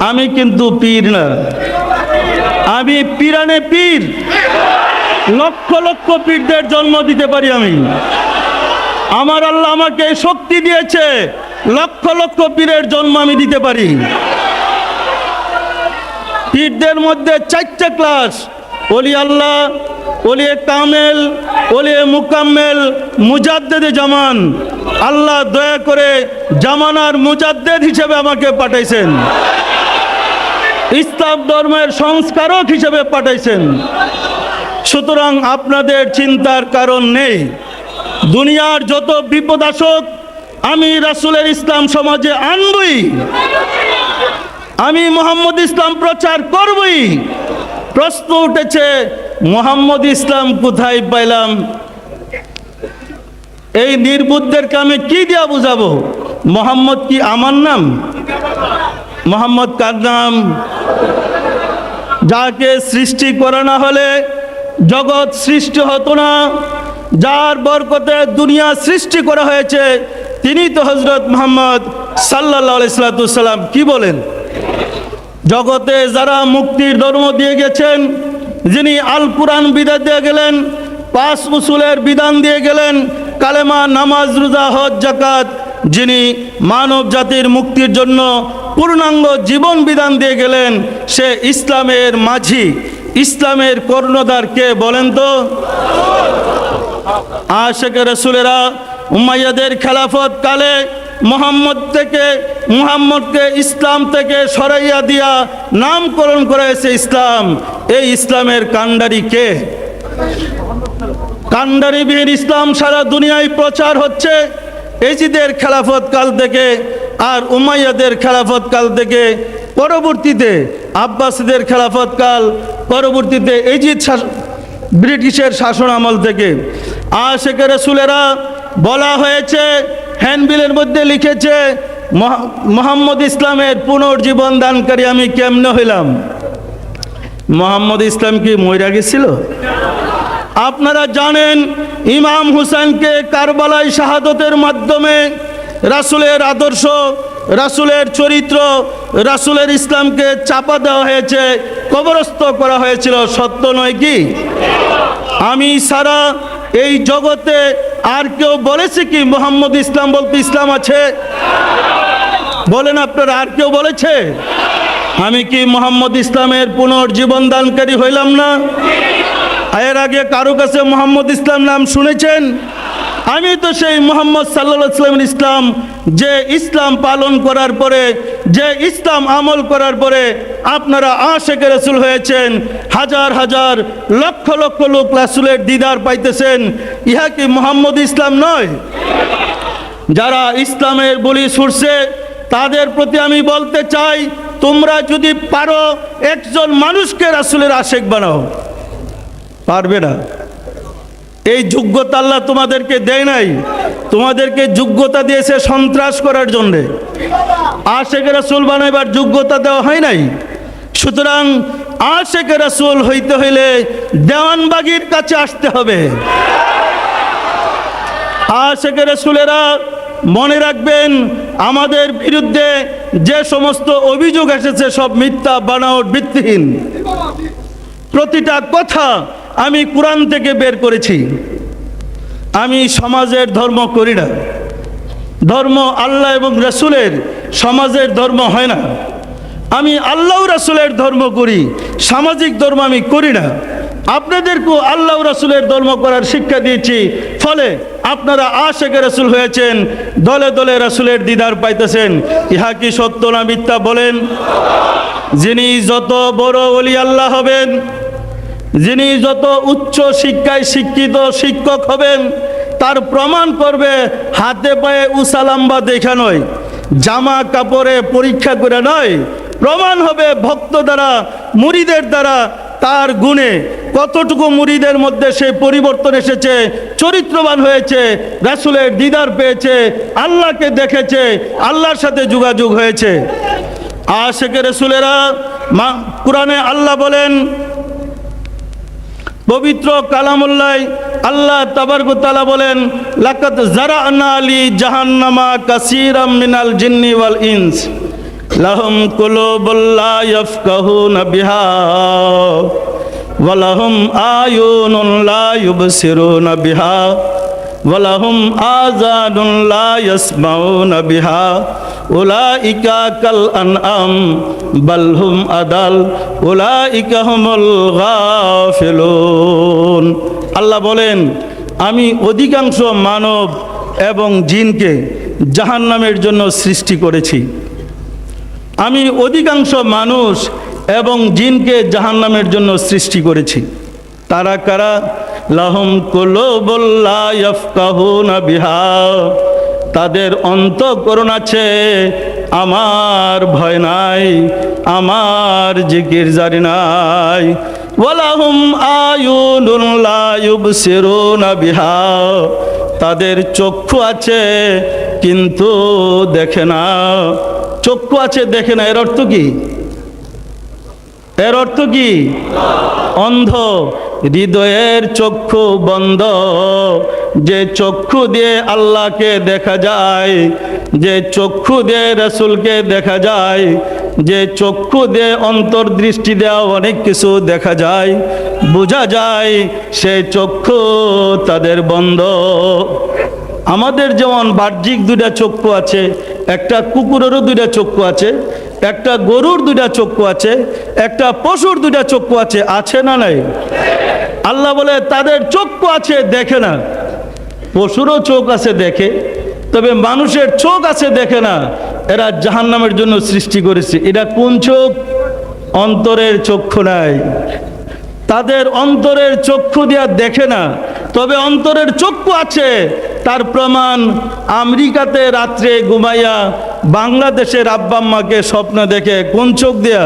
[SPEAKER 2] আমি কিন্তু পীর না, আমি পীরানে পীর। লক্ষ লক্ষ পীরদের জন্ম দিতে পারি আমি। আমার আল্লাহ আমাকে শক্তি দিয়েছে, লক্ষ লক্ষ পীরের জন্ম আমি দিতে পারি। পীরদের মধ্যে 4টে ক্লাস: ওলি আল্লাহ, ওলি কামেল, ওলি মুকাম্মেল, মুজাদ্দেদে জামান। আল্লাহ দয়া করে জামানার মুজাদ্দেদ হিসেবে আমাকে পাঠাইছেন, ইসলাম ধর্মের সংস্কারক হিসেবে পাঠাইছেন। সুতরাং আপনাদের চিন্তার কারণ নেই। দুনিয়ার যত বিপদ আসুক, আমি রাসূলের ইসলাম সমাজে আনবই, আমি মুহাম্মদ ইসলাম প্রচার করবই। প্রশ্ন উঠেছে, মুহাম্মদ ইসলাম কোথায় পাইলাম? এই নির্বুদ্ধদেরকে আমি কি দিয়া বুঝাবো? মুহাম্মদ কি আমার নাম? মুহাম্মদ কার নাম? যাকে সৃষ্টি করা না হলে জগৎ সৃষ্টি হতো না, যার বরকতে দুনিয়া সৃষ্টি করা হয়েছে, তিনি তো হযরত মুহাম্মদ সাল্লাল্লাহু আলাইহি সাল্লাম। কি বলেন? জগতে যারা মুক্তির ধর্ম দিয়ে গেছেন, যিনি আল কুরআন বিধান দিয়ে গেলেন, 5 উসুলের বিধান দিয়ে গেলেন, কালেমা, নামাজ, রোজা, হজ, যাকাত, যিনি মানব জাতির মুক্তির জন্য পূর্ণাঙ্গ জীবন বিধান দিয়ে গেলেন, সে ইসলামের মাঝি, ইসলামের কর্ণধার কে বলেন তো? আশিকে রাসূলেরা উমাইয়াদের খেলাফত কালে মুহাম্মদকে ইসলাম থেকে সরাইয়া দিয়া নামকরণ করেছে ইসলাম। এই ইসলামের কান্ডারি কে? কান্ডারিবিহীন ইসলাম সারা দুনিয়ায় প্রচার হচ্ছে এজিদের খেলাফত কাল থেকে, আর উমাইয়াদের খেলাফত কাল থেকে, পরবর্তীতে আব্বাসীদের খেলাফত কাল, পরবর্তীতে এজিদ ব্রিটিশের শাসন আমল থেকে। আশিকে রাসূলেরা, বলা হয়েছে, হ্যান্ডবিলের মধ্যে লিখেছে, মুহাম্মদ ইসলামের পুনর্জীবন দানকারী আমি কেমনে হইলাম? মুহাম্মদ ইসলাম কি মইরা গেছিল? আপনারা জানেন, ইমাম হুসাইনকে কারবালায় শাহাদতের মাধ্যমে রাসূলের আদর্শ, রাসূলের চরিত্র, রাসূলের ইসলামকে চাপা দেওয়া হয়েছে, কবরস্থ করা হয়েছিল। সত্য নয় কি? আমি সারা এই জগতে আর কেউ বলেছে কি মুহাম্মদ ইসলাম বলতে ইসলাম আছে? বলেন আপনারা, আর কেউ বলেছে? আমি কি মুহাম্মদ ইসলামের পুনর্জীবন দানকারী হইলাম না? এর আগে কারো কাছে মুহাম্মদ ইসলাম নাম শুনেছেন? আমি তো সেই মুহাম্মদ সাল্লাল্লাহু আলাইহি ওয়াসাল্লামের ইসলাম, যে ইসলাম পালন করার পরে, যে ইসলাম আমল করার পরে আপনারা আশিকে রাসূল হয়েছেন। হাজার হাজার লক্ষ লক্ষ লোক রাসূলের দিদার পাইতেছেন। ইহা কি মুহাম্মদ ইসলাম নয়? যারা ইসলামের বলি ছুড়ছে, তাদের প্রতি আমি বলতে চাই, তোমরা যদি পারো একজন মানুষকে রাসূলের আশেক বানাও, পারবে না। এই যোগ্যতা আল্লাহ তোমাদেরকে দেয় নাই, তোমাদেরকে যোগ্যতা দিয়েছে সন্ত্রাস করার জন্যে। আশেক রাসূল বানাইবার যোগ্যতা দেওয়া হয় নাই। সুতরাং আশেক রাসূল হইতে হইলে দেওয়ানবাগীর কাছে আসতে হবে। আশেক রাসূলেরা মনে রাখবেন, আমাদের বিরুদ্ধে যে সমস্ত অভিযোগ এসেছে সব মিথ্যা, বানাওয়াট, ভিত্তিহীন। প্রতিটা কথা আমি কোরআন থেকে বের করেছি। আমি সমাজের ধর্ম করি না। ধর্ম আল্লাহ এবং রাসূলের, সমাজের ধর্ম হয় না। আমি আল্লাহ রাসূলের ধর্ম করি, সামাজিক ধর্ম আমি করি না। আপনাদেরকেও আল্লাহ রাসূলের ধর্ম করার শিক্ষা দিয়েছি, ফলে আপনারা আশেকে রাসূল হয়েছেন, দলে দলে রাসূলের দিদার পাইতেছেন। ইহা কি সত্য না মিথ্যা বলেন? যিনি যত বড় ওলি আল্লাহ হবেন, যিনি যত উচ্চ শিক্ষায় শিক্ষিত শিক্ষক হবেন, তার প্রমাণ করবে হাতে পায়ে উসালাম্বা দেখা নয়, জামা কাপড়ে পরীক্ষা করে নয়, প্রমাণ হবে ভক্ত দ্বারা, মুরিদের দ্বারা, তার গুণে কতটুকু মুরিদের মধ্যে সে পরিবর্তন এসেছে, চরিত্রবান হয়েছে, রাসূলের দিদার পেয়েছে, আল্লাহকে দেখেছে, আল্লাহর সাথে যোগাযোগ হয়েছে। আশেকে রাসূলেরা, কোরআনে আল্লাহ বলেন, পবিত্র কালামুল্লাহ আল্লাহ তাবারক ওয়া তাআলা বলেন, লাকাদ জারা'না লি জাহান্নামা কাসীরাম মিনাল জিন্নি ওয়াল ইনস লাহুম কুলুবুল লা ইয়াফকাহুনা বিহা ওয়া লাহুম আয়ুনুন লা ইউবসিরুনা বিহা ওয়া লাহুম আযানুন লা ইয়াসমাউনা বিহা উলাইকা কাল আনআম বাল হুম আদাল উলাইকা হুমুল গাফিলুন। আল্লাহ বলেন, আমি অধিকাংশ মানব এবং জিনকে জাহান্নামের জন্য সৃষ্টি করেছি। আমি অধিকাংশ মানুষ এবং জিনকে জাহান্নামের জন্য সৃষ্টি করেছি। তারা কারা? লাহুম কুলুবুল লা ইয়াফকাহুনা বিহা, তাদের অন্তঃকরণ আছে, আমার ভয় নাই, আমার জিকির জারি নাই। ওয়ালাহুম আয়ুনুন লা ইউবসিরুনা বিহা, তাদের চক্ষু আছে কিন্তু দেখে না। চক্ষু আছে দেখে না, এর অর্থ কি? এর অর্থ কি? অন্ধ, হৃদয়ের চক্ষু বন্ধ। যে চক্ষু দিয়ে আল্লাহকে দেখা যায়, যে চক্ষু দিয়ে রাসূলকে দেখা যায়, যে চক্ষু দিয়ে অন্তর্দৃষ্টি দেওয়া অনেক কিছু দেখা যায়, বোঝা যায়, সে চক্ষু তাদের বন্ধ। আমাদের যেমন বাহ্যিক দুইটা চক্ষু আছে, একটা কুকুরেরও দুইটা চক্ষু আছে, একটা গরুর দুইটা চক্ষু আছে, একটা পশুর দুইটা চক্ষু আছে, আছে না নাই? আল্লাহ বলে তাদের চক্ষু আছে, দেখে না। পশুরও চোখ আছে, দেখে, তবে মানুষের চোখ আছে, দেখে না। এরা জাহান্নামের জন্য সৃষ্টি করেছে। এটা কোন চোখ? অন্তরের চক্ষু নাই। তাদের অন্তরের চক্ষু দিয়া দেখে না, তবে অন্তরের চক্ষু আছে। তার প্রমাণ, আমেরিকাতে রাত্রে ঘুমাইয়া বাংলাদেশের আব্বা আম্মাকে স্বপ্ন দেখে, কোন চোখ দিয়া?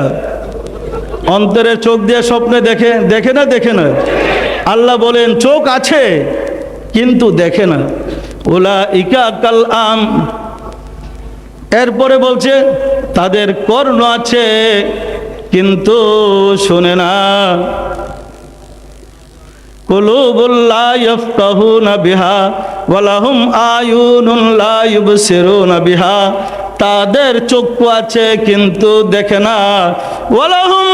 [SPEAKER 2] অন্তরের চোখ দিয়ে স্বপ্নে দেখে, দেখে না? দেখে না। আল্লাহ বলেন চোখ আছে কিন্তু দেখে না। উলাইকা কাল আম, এরপরে বলছে তাদের কর্ণ আছে কিন্তু শোনে না। কুলুবুল লা ইয়াফকাহুনা বিহা ওয়া লাহুম আয়ুনুন লা ইউবসিরুনা বিহা, তাদের চক্ষু আছে কিন্তু দেখে না। ওয়া লাহুম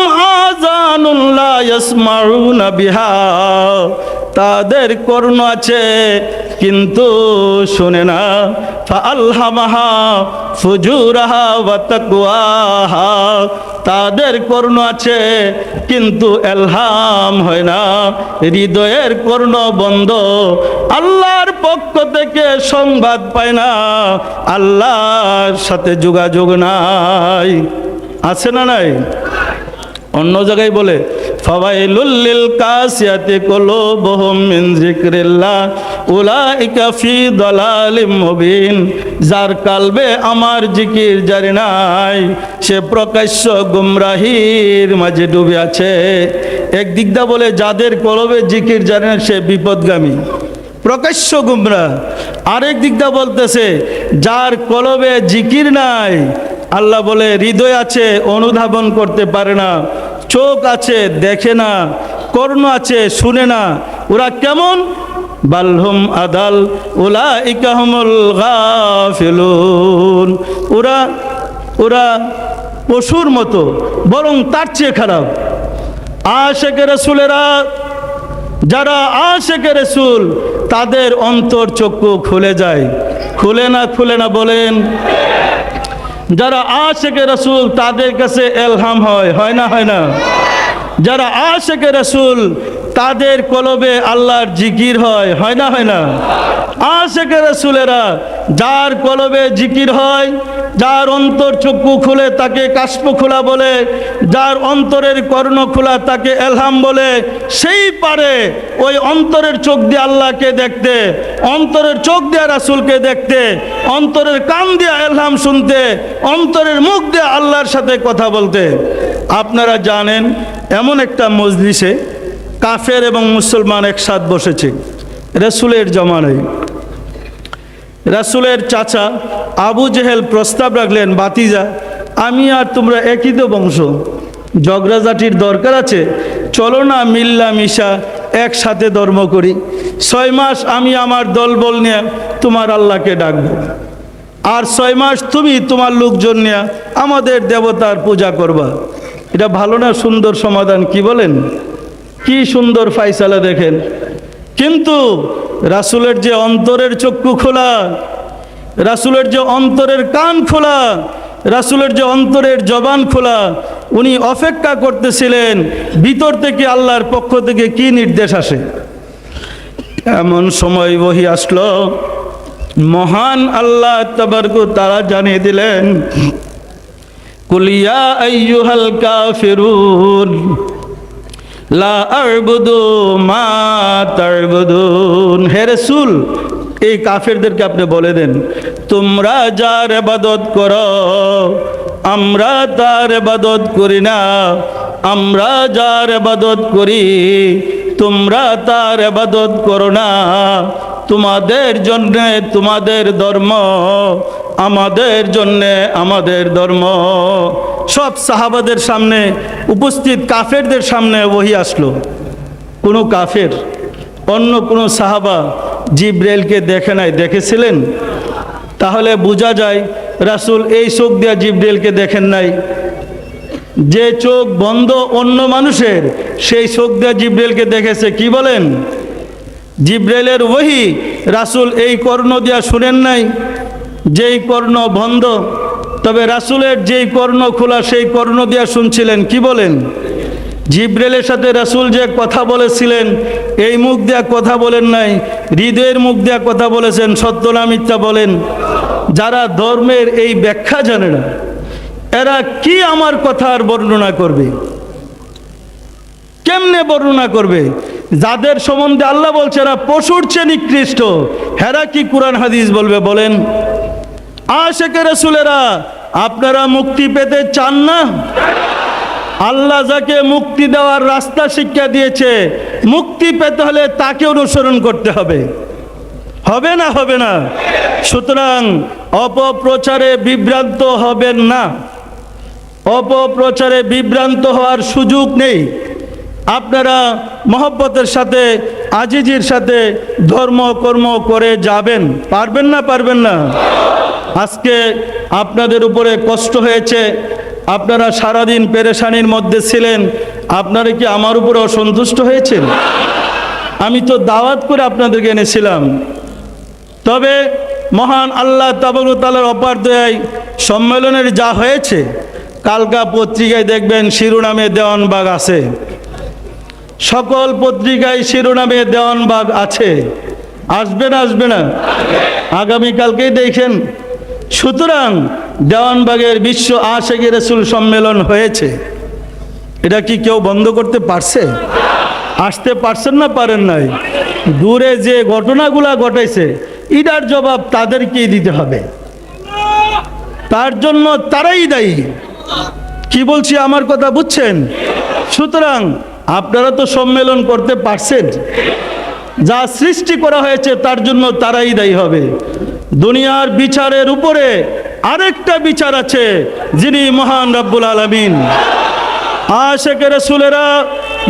[SPEAKER 2] আযানুন লা ইয়াসমাউনা বিহা, তাদের কর্ণ আছে কিন্তু শোনে না। ফাআলহামাহা ফুজুরাহা ওয়া তাকওয়াহা, তাদের কর্ণ আছে কিন্তু এলহাম হয় না, হৃদয়ের কর্ণ বন্ধ, আল্লাহর পক্ষ থেকে সংবাদ পায় না, আল্লাহর সাথে যোগাযোগ নাই। আছে না নাই? অন্য জায়গায় বলে ফাওয়াইলুল লিল কাসিয়াতি কুলুবুহুম মিন যিকরিল্লাহ উলাইকা ফি দালালিম মুবিন। যার কালবে আমার জিকির জারি নাই সে প্রকাশ্য গুমরাহির মাঝে ডুবে আছে। একদিক দা বলে যাদের কলবে জিকির জারি না সে বিপদগামী, প্রকাশ্য গুমরাহ। আরেক দিক দা বলতেছে যার কলবে জিকির নাই, আল্লাহ বলে হৃদয় আছে অনুধাবন করতে পারে না, চোখ আছে দেখে না, কর্ণ আছে শুনে না, ওরা কেমন? বালহুম আদাল উলাইকা হুমুল গাফিলুন। ওরা পশুর মতো, বরং তার চেয়ে খারাপ। আশিকে রাসূলেরা, যারা আশিকে রাসূল তাদের অন্তর চক্ষু খুলে যায়, খুলে না বলেন? যারা আশিকে রাসূল তাদের কাছে ইলহাম হয় না? যারা আশিকে রাসূল তাদের কলবে আল্লাহর জিকির হয় না? আশিকে রাসূলেরা যার কলবে জিকির হয়, যার অন্তর চক্ষু খুলে তাকে কাশফ খোলা বলে, যার অন্তরের কর্ণ খোলা তাকে ইলহাম বলে, সেই পারে ওই অন্তরের চোখ দিয়ে আল্লাহকে দেখতে, অন্তরের চোখ দিয়ে রাসূলকে দেখতে, অন্তরের কান দিয়ে ইলহাম শুনতে, অন্তরের মুখ দিয়ে আল্লাহর সাথে কথা বলতে। আপনারা জানেন এমন একটা মজলিসে কাফের এবং মুসলমান একসাথ বসেছে রাসূলের জমানায়। রাসূলের চাচা আবু জেহেল প্রস্তাব রাখলেন, বাতিজা আমি আর তোমরা একই তো বংশ, ঝগড়াঝাটির দরকার আছে, চলো না মিল্লা মিশা একসাথে ধর্ম করি। 6 মাস আমি আমার দলবল নিয়ে তোমার আল্লাহকে ডাকবো, আর 6 মাস তুমি তোমার লোকজন নিয়ে আমাদের দেবতার পূজা করবা। এটা ভালো না? সুন্দর সমাধান, কি বলেন? কি সুন্দর ফাইসালা দেখেন। কিন্তু রাসূলের যে অন্তরের চক্ষু খোলা, রাসূলের যে অন্তরের কান খোলা, রাসূলের যে অন্তরের জবান খোলা, উনি অপেক্ষা করতেছিলেন ভিতর থেকে আল্লাহর পক্ষ থেকে কি নির্দেশ আসে। এমন সময় ওহী আসলো, মহান আল্লাহ তাবারক তাআলা জানিয়ে দিলেন, কুল ইয়া আইয়ুহাল কাফিরুন লা আ'বুদু মা তা'বুদুন। হে রাসূল, এই কাফেরদেরকে আপনি বলে দেন, তোমরা যার ইবাদত করো আমরা তার ইবাদত করি না, আমরা যার ইবাদত করি তোমরা তার ইবাদত করো না। তোমাদের জন্য তোমাদের ধর্ম, আমাদের জন্য আমাদের ধর্ম। সব সাহাবাদের সামনে উপস্থিত কাফেরদের সামনে ওহী আসলো। কোনো কাফের অন্য কোনো সাহাবা জিব্রাইলকে দেখে নাই, দেখেছিলেন? তাহলে বোঝা যায় রাসূল এই চোখ দিয়ে জিব্রাইলকে দেখেন নাই। যে চোখ বন্ধ অন্য মানুষের, সেই চোখ দিয়ে জিব্রাইলকে দেখেছে। কি বলেন? জিব্রাইলের ওহী রাসূল এই কর্ণ দিয়া শুনেন নাই, যেই কর্ণ বন্ধ। তবে রাসূলের যেই কর্ণ খোলা সেই কর্ণ দিয়া শুনছিলেন। কি বলেন? জিব্রাইলের সাথে রাসূল যে কথা বলেছিলেন এই মুখ দিয়া কথা বলেন নাই, হৃদয়ের মুখ দিয়া কথা বলেছেন। সত্য না মিথ্যা বলেন? যারা ধর্মের এই ব্যাখ্যা জানে না, এরা কি আমার কথার বর্ণনা করবে? কেমনে বর্ণনা করবে? যাদের সম্বন্ধে আল্লাহ বলছে এরা পশুর চেয়ে নিকৃষ্ট, হেরা কি কোরআন হাদিস বলবে বলেন? আশিকে রাসূলেরা, আপনারা মুক্তি পেতে চান না? আল্লাহ যাকে মুক্তি দেওয়ার রাস্তা শিক্ষা দিয়েছে, মুক্তি পেতে হলে তাকে অনুসরণ করতে হবে। হবে না? হবে না? সুতরাং অপপ্রচারে বিভ্রান্ত হবেন না, অপপ্রচারে বিভ্রান্ত হওয়ার সুযোগ নেই। আপনারা মহব্বতের সাথে আজিজির সাথে ধর্ম কর্ম করে যাবেন, পারবেন না? পারবেন না? আজকে আপনাদের উপরে কষ্ট হয়েছে, আপনারা সারাদিন পেরেশানির মধ্যে ছিলেন, আপনারা কি আমার উপরে অসন্তুষ্ট হয়েছেন? আমি তো দাওয়াত করে আপনাদেরকে এনেছিলাম। তবে মহান আল্লাহ তাবারক ওয়া তাআলার অপার দয়ায় সম্মেলনের যা হয়েছে, কালকা পত্রিকায় দেখবেন শিরোনামে দেওয়ানবাগ আছে, সকল পত্রিকায় শিরোনামে দেওয়ানবাগ আছে। আসবে না? আসবে না? আগামীকালকেই দেখেন। সুতরাং দেওয়ানবাগের বিশ্ব আশিকে রাসূল সম্মেলন হয়েছে। এটা কি কেউ বন্ধ করতে পারছে? আসতে পারছেন না পারেন নাই? দূরে যে ঘটনাগুলা ঘটাইছে এটার জবাব তাদেরকেই দিতে হবে, তার জন্য তারাই দায়ী। কি বলছি আমার কথা বুঝছেন? সুতরাং আপনারা তো সম্মেলন করতে পারছেন, যা সৃষ্টি করা হয়েছে তার জন্য তারাই দায়ী হবে। দুনিয়ার বিচারের উপরে আরেকটা বিচার আছে, যিনি মহান রব্বুল আলামিন। আশিকে রাসূলেরা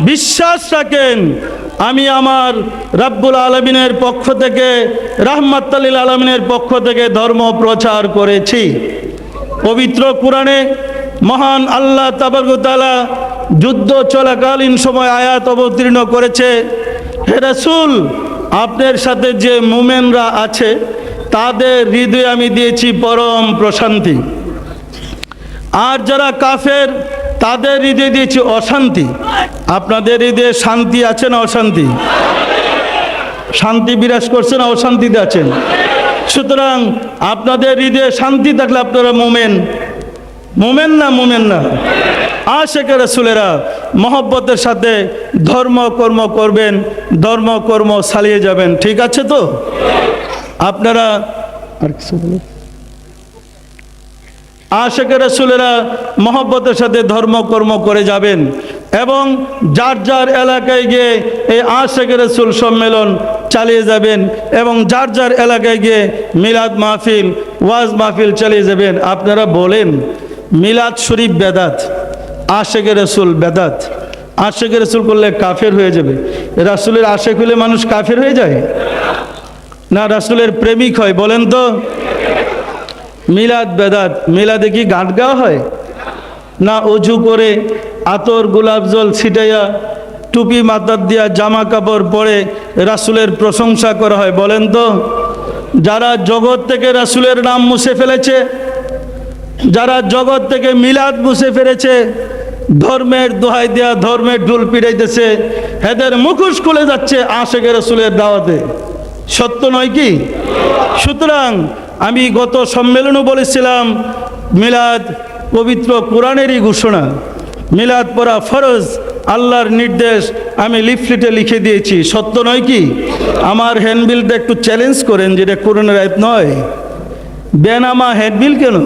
[SPEAKER 2] বিশ্বাস রাখেন, আমি আমার রব্বুল আলামিনের পক্ষ থেকে, রাহমাতুল লিল আলামিনের পক্ষ থেকে ধর্ম প্রচার করেছি। পবিত্র কোরআনে মহান আল্লাহ তাবারক ওয়া তাআলা যুদ্ধ চলাকালীন সময় আয়াত অবতীর্ণ করেছে, হে রাসূল, আপনার সাথে যে মুমিনরা আছে তাদের হৃদয়ে আমি দিয়েছি পরম প্রশান্তি, আর যারা কাফের তাদের হৃদয়ে দিয়েছি অশান্তি। আপনাদের হৃদয়ে শান্তি আছে না অশান্তি? শান্তি বিরাজ করছে না অশান্তিতে আছেন? সুতরাং আপনাদের হৃদয়ে শান্তি থাকলে আপনারা মোমেন, মোমেন না মোমেন না। আশিকে রাসূলেরা মহব্বতের সাথে ধর্ম কর্ম করবেন, ধর্ম কর্ম চালিয়ে যাবেন। ঠিক আছে তো? আপনারা আর কিছু বলুন। আশিকে রাসূলেরা মহব্বতের সাথে ধর্ম কর্ম করে যাবেন এবং যার যার এলাকায় গিয়ে এই আশিকে রাসূল সম্মেলন চালিয়ে যাবেন এবং যার যার এলাকায় গিয়ে মিলাদ মাহফিল, ওয়াজ মাহফিল চালিয়ে যাবেন। আপনারা বলেন মিলাদ শরীফ বেদাত, আশিকে রাসূল বেদাত। আশিকে রাসূল করলে কাফের হয়ে যাবে। রাসূলের আশিক হলে মানুষ কাফের হয়ে যায় না রাসূলের প্রেমিক হয়? বলেন তো। মিলাদ বেদাত। মিলাদে কি গান গাওয়া হয় না? অজু করে আতর গোলাপ জল ছিটাইয়া টুপি মাথার দিয়া জামা কাপড় পরে রাসূলের প্রশংসা করা হয়? বলেন তো। যারা জগৎ থেকে রাসূলের নাম মুছে ফেলেছে, যারা জগৎ থেকে মিলাদ মুছে ফেলেছে, ধর্মের দোহাই দেয়া ধর্মের ঢোল পিটাইতেছে, এদের মুখোশ খুলে যাচ্ছে আশিকে রাসূলের দাওয়াতে। সত্য নয় কি? সুতরাং আমি গত সম্মেলনও বলেছিলাম, মিলাদ পবিত্র কোরআনেরই ঘোষণা, মিলাদ পড়া ফরজ, আল্লাহর নির্দেশ আমি লিফলেটে লিখে দিয়েছি। সত্য নয় কি? আমার হ্যান্ডবিলটা একটু চ্যালেঞ্জ করেন, যেটা কোরআনের আয়াত নয়। বেনামা হ্যান্ডবিল কেন?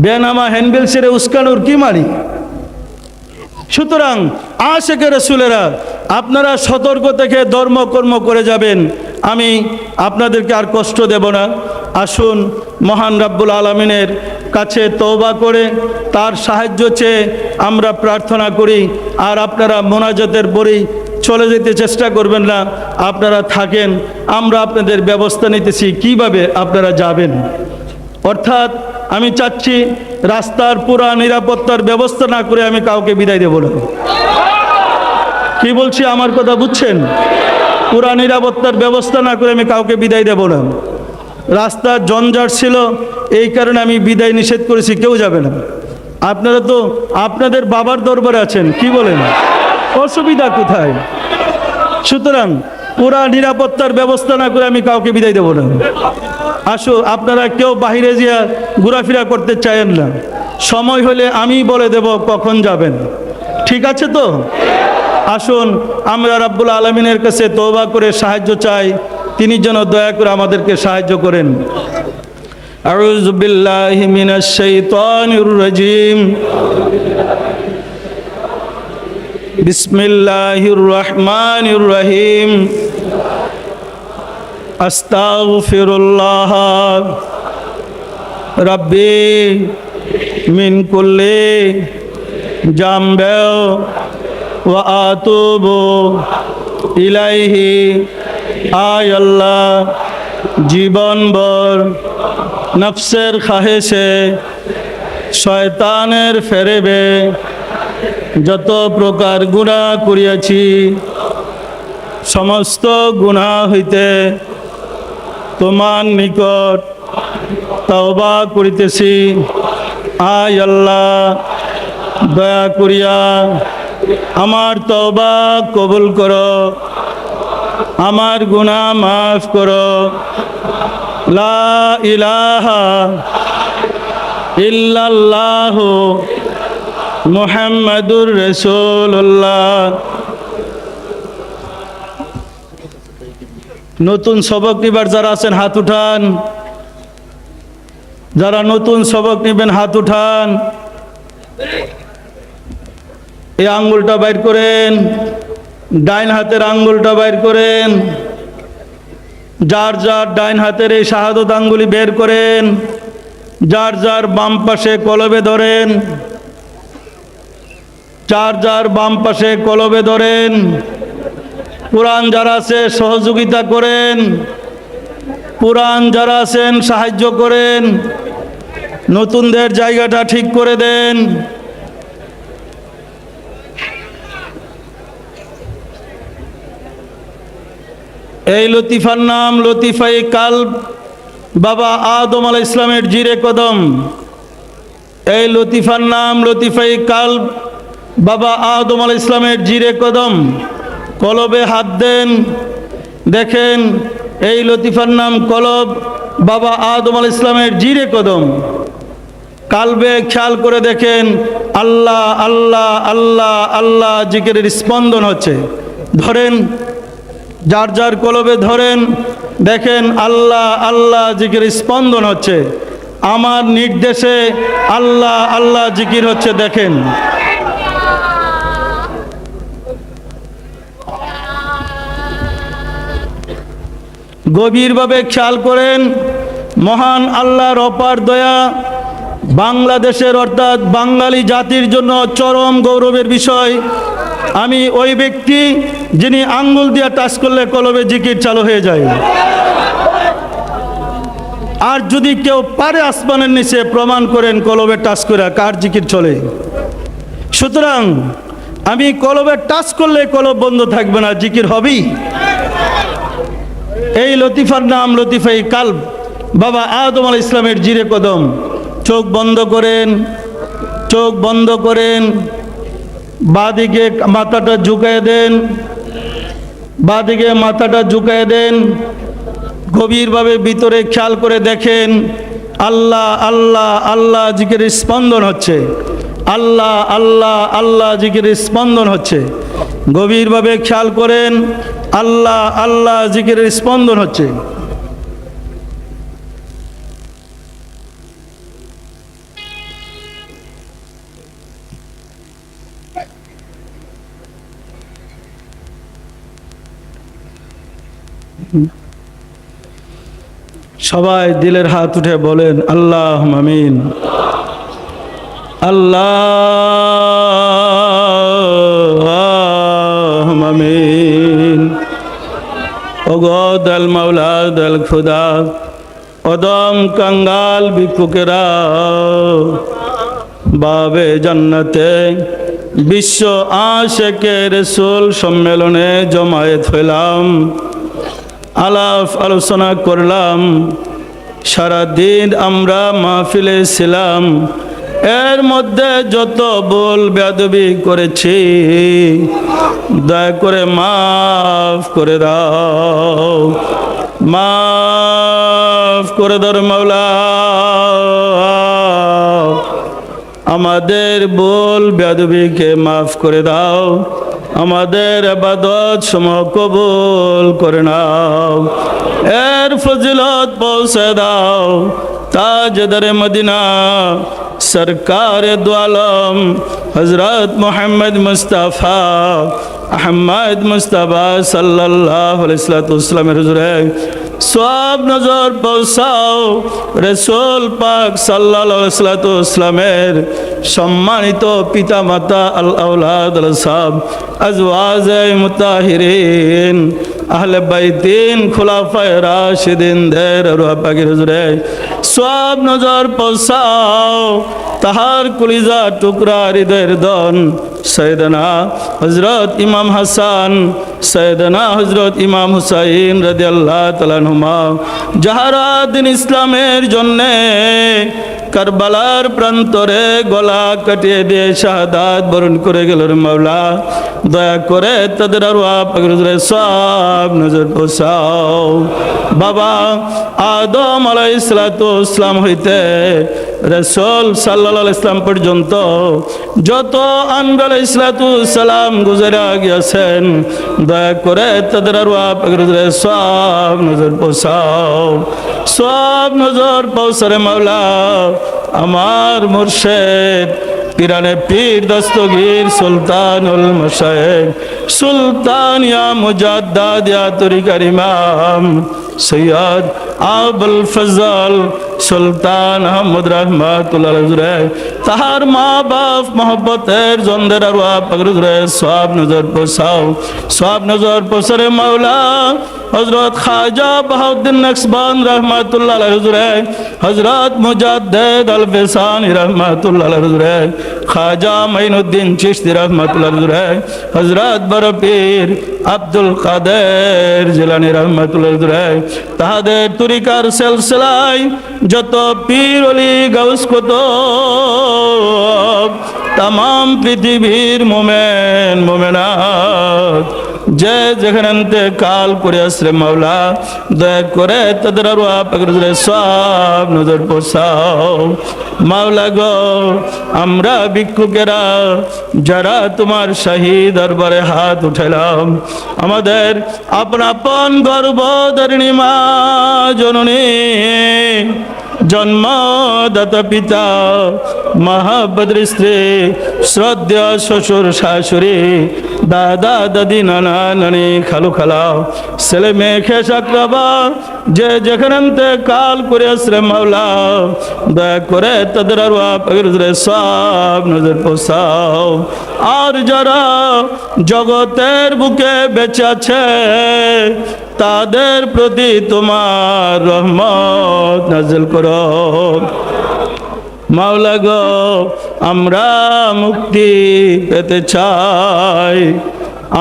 [SPEAKER 2] বেনামা হ্যান্ডবিল ছেড়ে উস্কানোর কি মারি? সুতরাং আশিকে রাসূলেরা আপনারা সতর্ক থেকে ধর্ম কর্ম করে যাবেন। আমি আপনাদেরকে আর কষ্ট দেব না। আসুন মহান রব্বুল আলামিনের কাছে তওবা করে তার সাহায্য চেয়ে আমরা প্রার্থনা করি। আর আপনারা মোনাজাতের পরেই চলে যেতে চেষ্টা করবেন না, আপনারা থাকেন, আমরা আপনাদের ব্যবস্থা নিতেছি কিভাবে আপনারা যাবেন। অর্থাৎ আমি চাচ্ছি রাস্তার পুরা নিরাপত্তার ব্যবস্থা না করে আমি কাউকে বিদায় দেব না। কি বলছি আমার কথা বুঝছেন? পুরা নিরাপত্তার ব্যবস্থা না করে আমি কাউকে বিদায় দেব না। রাস্তার জঞ্জাট ছিল, এই কারণে আমি বিদায় নিষেধ করেছি, কেউ যাবে না। আপনারা তো আপনাদের বাবার দরবারে আছেন, কি বলেন? অসুবিধা কোথায়? সুতরাং পুরা নিরাপত্তার ব্যবস্থা না করে আমি কাউকে বিদায় দেব না। আসো, আপনারা কেউ বাহিরে গিয়া ঘোরাফেরা করতে চায়েন না, সময় হলে আমি বলে দেব কখন যাবেন। ঠিক আছে তো? আসুন আমরা রব্বুল আলামিনের কাছে তওবা করে সাহায্য চাই, তিনি যেন দয়া করে আমাদেরকে সাহায্য করেন। আউযু বিল্লাহি মিনাশ শাইতানির রাজিম। বিসমিল্লাহির রহমানির রহিম। আস্তাগফিরুল্লাহ রাব্বি মিন কুল্লি জামবে ওয়া আতুবু ইলাইহি। আয় আল্লাহ, জীবনভর নফসের খাহেশে, শয়তানের ফেরেবে যত প্রকার গুনাহ করিয়াছি, সমস্ত গুনাহ হইতে তোমার নিকট তওবা করিতেছি। আয় আল্লাহ, দয়া করিয়া আমার তওবা কবুল করো, আমার গুনাহ মাফ করো। লা ইলাহা ইল্লাল্লাহু মুহাম্মাদুর রাসূলুল্লাহ। নতুন সবক নিবার যারা আছেন হাত উঠান। যারা নতুন সবক নেবেন হাত উঠান। এই আঙ্গুলটা বাইর করেন, ডাইন হাতের আঙ্গুলটা বাইর করেন। যার যার ডাইন হাতের এই শাহাদত আঙ্গুলি বের করেন। যার যার বাম পাশে কলবে ধরেন। যার যার বাম পাশে কলবে ধরেন। পুরান যারা আছে সহযোগিতা করেন। পুরান যারা আছেন সাহায্য করেন। নতুনদের জায়গাটা ঠিক করে দেন। এই লতিফার নাম লতিফাই কালব, বাবা আদম আলাইহিস সালামের জিরে কদম। এই লতিফার নাম লতিফাই কালব, বাবা আদম আলাইহিস সালামের জিরে কদম। কলবে হাত দেন, দেখেন এই লতিফার নাম কলব, বাবা আদম আলাইহিস সালামের জিরে কদম। কালবে খেয়াল করে দেখেন আল্লাহ আল্লাহ আল্লাহ আল্লাহ জিকিরের স্পন্দন হচ্ছে। ধরেন, যার যার কলবে ধরেন, দেখেন আল্লাহ আল্লাহ জিকির স্পন্দন হচ্ছে। আমার নির্দেশে আল্লাহ আল্লাহ জিকির হচ্ছে। দেখেন গভীরভাবে খেয়াল করেন। মহান আল্লাহর অপার দয়া বাংলাদেশের অর্থাৎ বাঙালি জাতির জন্য চরম গৌরবের বিষয়। আমি ওই ব্যক্তি যিনি আঙ্গুল দিয়ে টাচ করলে কলবে জিকির চালু হয়ে যায়। আর যদি কেউ পারে আসমানের নিচে প্রমাণ করেন কলবে টাচ করে কার জিকির চলে। সুতরাং আমি কলবে টাচ করলে কলব বন্ধ থাকবে না, জিকির হবেই। এই লতিফার নাম লতিফাই কালব, বাবা আদম আলাইহিস সালামের জিরে কদম। চোখ বন্ধ করেন, চোখ বন্ধ করেন। বাঁদিকে মাথাটা ঝুঁকায় দেন, বাঁদিকে মাথাটা ঝুঁকায় দেন। গভীরভাবে ভিতরে খেয়াল করে দেখেন আল্লাহ আল্লাহ আল্লাহ জিকিরের স্পন্দন হচ্ছে। আল্লাহ আল্লাহ আল্লাহ জিকিরের স্পন্দন হচ্ছে। গভীরভাবে খেয়াল করেন আল্লাহ আল্লাহ জিকিরের স্পন্দন হচ্ছে। সবাই দিলের হাত উঠে বলেন আল্লাহ আমিন। আল্লাহ আমিন। ওগো দল মাওলা দল খুদা, অদম কাঙ্গাল ভিক্ষুকেরা বাবে জান্নাতে বিশ্ব আশিকে রাসূল সম্মেলনে জমায়েত হইলাম। আলাপ আলোচনা করলাম, সারাদিন আমরা মাহফিলে ছিলাম। এর মধ্যে যত ভুল বেয়াদবি করেছি দয়া করে মাফ করে দাও, মাফ করে দাও মাওলা। আমাদের ভুল বেয়াদবিকে মাফ করে দাও, আমাদের ইবাদত সমূহ কবুল করে নাও। এর ফজিলত পৌঁছে দাও তাজদারে মদিনা সরকার দু আলম হযরত মুহাম্মদ মুস্তাফা আহমদ মুস্তাফা সাল্লাল্লাহু আলাইহি ওয়াসাল্লামের হুজুরে সব নজর পৌঁছাও রাসূল পাক সাল্লাল্লাহু আলাইহি ওয়াসাল্লামের সম্মানিত পিতা মাতা আল আওলাদ আল সাহাব আজওয়াজে মুতাহিরিন আহলে বাইতিন খুলাফায়ে রাশিদিন দের রূহ পাকের হুজুরে সব নজর পৌঁছাও তাহার কলিজা টুকরা হৃদয়ের দন সৈয়দনা হযরত ইমাম হাসান, সৈয়দনা হযরত ইমাম হুসাইন রাদিয়াল্লাহু তাআলা আনহুমা যাহারা দিন ইসলামের জন্যে কারবালার প্রান্তরে গলা কাটিয়ে দিয়ে শাহাদাত বরণ করে গেল মাওলা, দয়া করে তাদের আরওয়াহ পাকের হুজুরে সব নজর পৌঁছাও। বাবা আদম আলাইহিস সালাতু ওয়াস সালাম হইতে রাসূল সাল্লাল্লাহু আলাইহি ইসলাম পর্যন্ত যত আনবিয়া আলাইহিসসালাম গুজরা গিয়েছেন, দয়া করে তাদের আরওয়াহ পাকের হুজুরে সওয়াব নজর পৌঁছাও, সওয়াব নজর পৌঁছারে মাওলা। আমার মুর্শিদ পিরানে পীর দস্তগীর সুলতানুল মাশায়েখ সুলতান ইয়া মুজাদ্দাদ ইয়া তরিকার ইমাম সৈয়দ আবুল ফজল সুলতান আহমদ রহমাতুল্লাহ আলাইহি তাহার মা বাপ মহব্বতের জন্দের আরওয়াহ পাকের হুজুরে সওয়াব নজর পৌঁছাও, সওয়াব নজর পৌঁছারে মাওলা। হযরত খাজা বাহাউদ্দিন নকশবন্দ রহমাতুল্লাহ আলাইহি হুজুরে, হযরত মুজাদ্দিদ আল ফিসানি রহমাতুল্লাহ আলাইহি হুজুরে, খাজা মাইনুদ্দিন চিশতি রহমাতুল্লাহ আলাইহি হুজুরে, হযরত বড় পীর আব্দুল কাদের জিলানী রহমাতুল্লাহ আলাইহি হুজুরে, তাহাদের তরিকার সিলসিলায় যত পীর ওলি গাউস কুতুব तमाम পৃথিবীর মোমেন মোমেনাত যে যেখানে কাল করে আসরে মাওলা, দয়া করে তাদের আরওয়াহ পাকের হুজুরে সওয়াব নজর পৌঁছাও মাওলা গো। আমরা ভিক্ষুকেরা যারা তোমার শাহী দরবারে হাত উঠাইলাম, আমাদের আপন আপন গর্ভধারিণী মা জননী, জন্মদাতা পিতা, মহাবদ্র স্ত্রী, শ্রদ্ধা শ্বশুর শাশুড়ি, দাদা দাদি, নানা নানি, খালু খালা, ছেলে মেয়ে খেস আকরাবা যে যেখানে কাল করে আসরে মাওলা, দয়া করে তাদের আরওয়াহ পাকের হুজুরে সওয়াব নজর পৌঁছাও। আর যারা জগতের বুকে বেঁচে আছে তাদের প্রতি তোমার রহমত নাজিল করো মাওলা গো। আমরা মুক্তি পেতে চাই,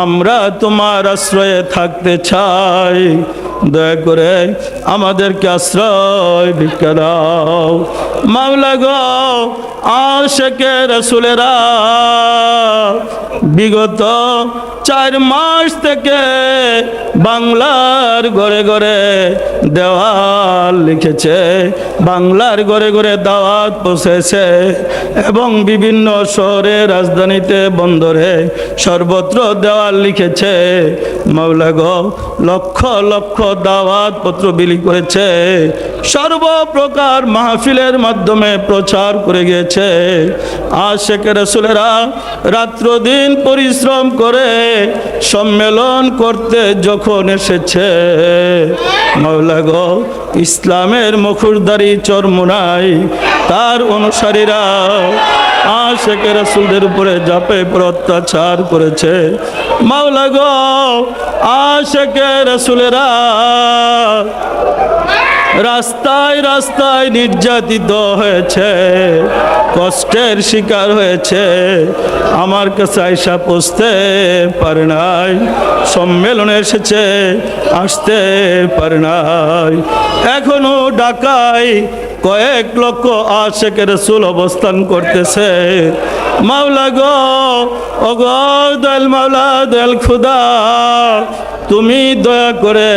[SPEAKER 2] আমরা তোমার আশ্রয়ে থাকতে চাই, দয়া করে আমাদেরকে আশ্রয় ভিক্ষা দাও মাওলা গো। আশিকে রাসূলেরা বিগত 4 মাস থেকে বাংলার ঘরে ঘরে দেওয়াল লিখেছে, বাংলার ঘরে ঘরে দাওয়াত পৌঁছেছে এবং বিভিন্ন শহরে, রাজধানীতে, বন্দরে সর্বত্র দেওয়াল লিখেছে মাওলা গো। লক্ষ লক্ষ দাওয়াত পত্র বিলি করেছে, সর্বপ্রকার মাহফিলের মাধ্যমে প্রচার করে গিয়েছে। আশিকে রাসূলেরা রাত্র দিন পরিশ্রম করে সম্মেলন করতে যখন এসেছে মাওলা গো, ইসলামের মুখোশধারী চরমোনাই তার অনুসারীরা আশিকে রাসূলদের উপরে ঝাঁপে পড়ে অত্যাচার করেছে মাওলা গো। আশিকে রাসূলেরা রাস্তায় রাস্তায় নির্যাতিত হয়েছে, কষ্টের শিকার হয়েছে, আমার কাছে আইসা পৌঁছতে পারে নাই, সম্মেলনে এসেছে আসতে পারে নাই। এখনো ঢাকায় কয়েক লক্ষ আশিকে রাসূল অবস্থান করতেছে মাওলা গো। ও গো দয়াল মাওলা, দয়াল খুদা, তুমি দয়া করে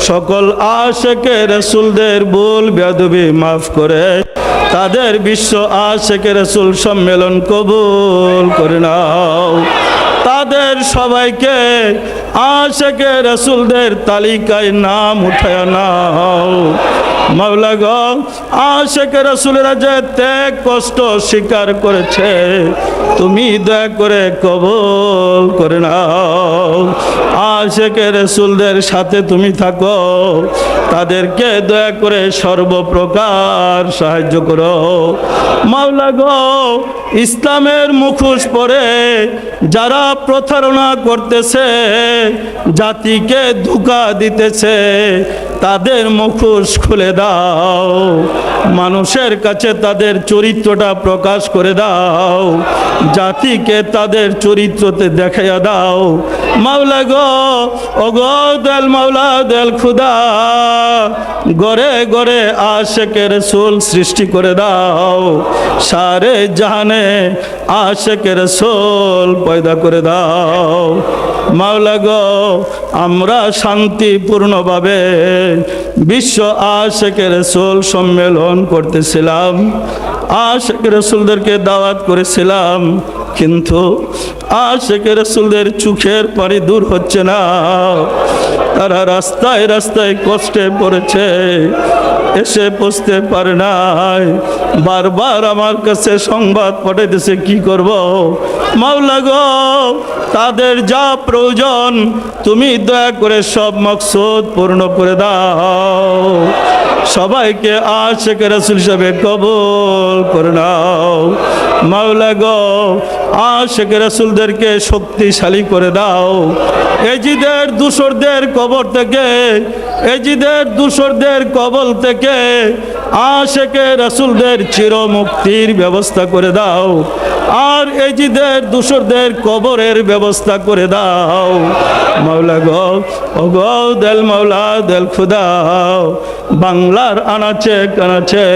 [SPEAKER 2] সকল আশিকে রাসূলদের ভুল বেয়াদবি মাফ করে তাদের বিশ্ব আশিকে রাসূল সম্মেলন কবুল করে নাও। তাদের সবাইকে আশিকে রাসূলদের তালিকায় নাম উঠায় নাও মাওলা গো। আশিকে রাসূলেরা যে ত্যাগ কষ্ট স্বীকার করেছে, তুমি দয়া করে কবুল করে নাও। আশিকে রাসূলদের সাথে তুমি থাকো, তাদেরকে দয়া করে সর্বপ্রকার সাহায্য করো মাওলা গো। ইসলামের মুখোশ পরে যারা প্রতারণা করতেছে, জাতিকে ধোঁকা দিতেছে, তাদের মুখোশ খুলে দাও, মানুষের কাছে তাদের চরিত্রটা প্রকাশ করে দাও, জাতিকে তাদের চরিত্রতে দেখাইয়া দাও। মাওলা গো ও গো দেল মাওলা দেল খুদা, গড়ে গড়ে আশেকের রসুল সৃষ্টি করে দাও, সারে জাহানে আশেকের রসুল পয়দা করে দাও। মাওলা গো আমরা শান্তিপূর্ণভাবে বিশ্ব আশেকের রসুল সম্মেলন করতেছিলাম, আশেকের রসুলদেরকে দাওয়াত করেছিলাম, কিন্তু আশেকের রসুলদের চোখের পানি দূর হচ্ছে না, তারা রাস্তায় রাস্তায় কষ্টে পড়েছে, এসে পৌঁছতে পারে নাই, বারবার আমার কাছে সংবাদ পাঠাইতেছে, কি করব মাওলা গো, তাদের যা প্রয়োজন তুমি দয়া করে সব মকসুদ পূর্ণ করে দাও, সবাইকে আশেকের রাসূল হিসেবে কবুল করে নাও। মাওলা গো আশেকের রাসূলদেরকে শক্তিশালী করে দাও, এজিদের দূষরদের কবর থেকে, এজিদের দূষরদের কবল থেকে আশেকের রাসূলদের চিরমুক্তির ব্যবস্থা করে দাও, আর এজিদের দূষরদের কবরের ব্যবস্থা করে দাও। মাওলা গো ও গো দেল মাওলা দেল খুদা, বাংলার আনাচে কানাচে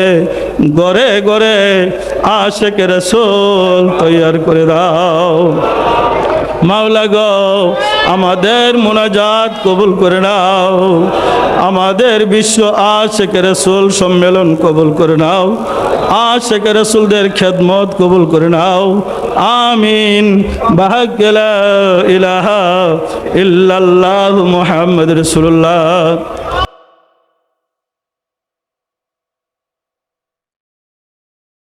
[SPEAKER 2] গড়ে গড়ে আশেকের রাসূল তৈয়ার করে দাও। মাওলা গো আমাদের মোনাজাত কবুল করে নাও, আমাদের বিশ্ব আশেকের রাসূল সম্মেলন কবুল করে নাও, আশেকের রাসূলদের খেদমত কবুল করে নাও। আমিন। বাহাক লা ইলাহা ইল্লাল্লাহু মুহাম্মাদুর রাসূলুল্লাহ।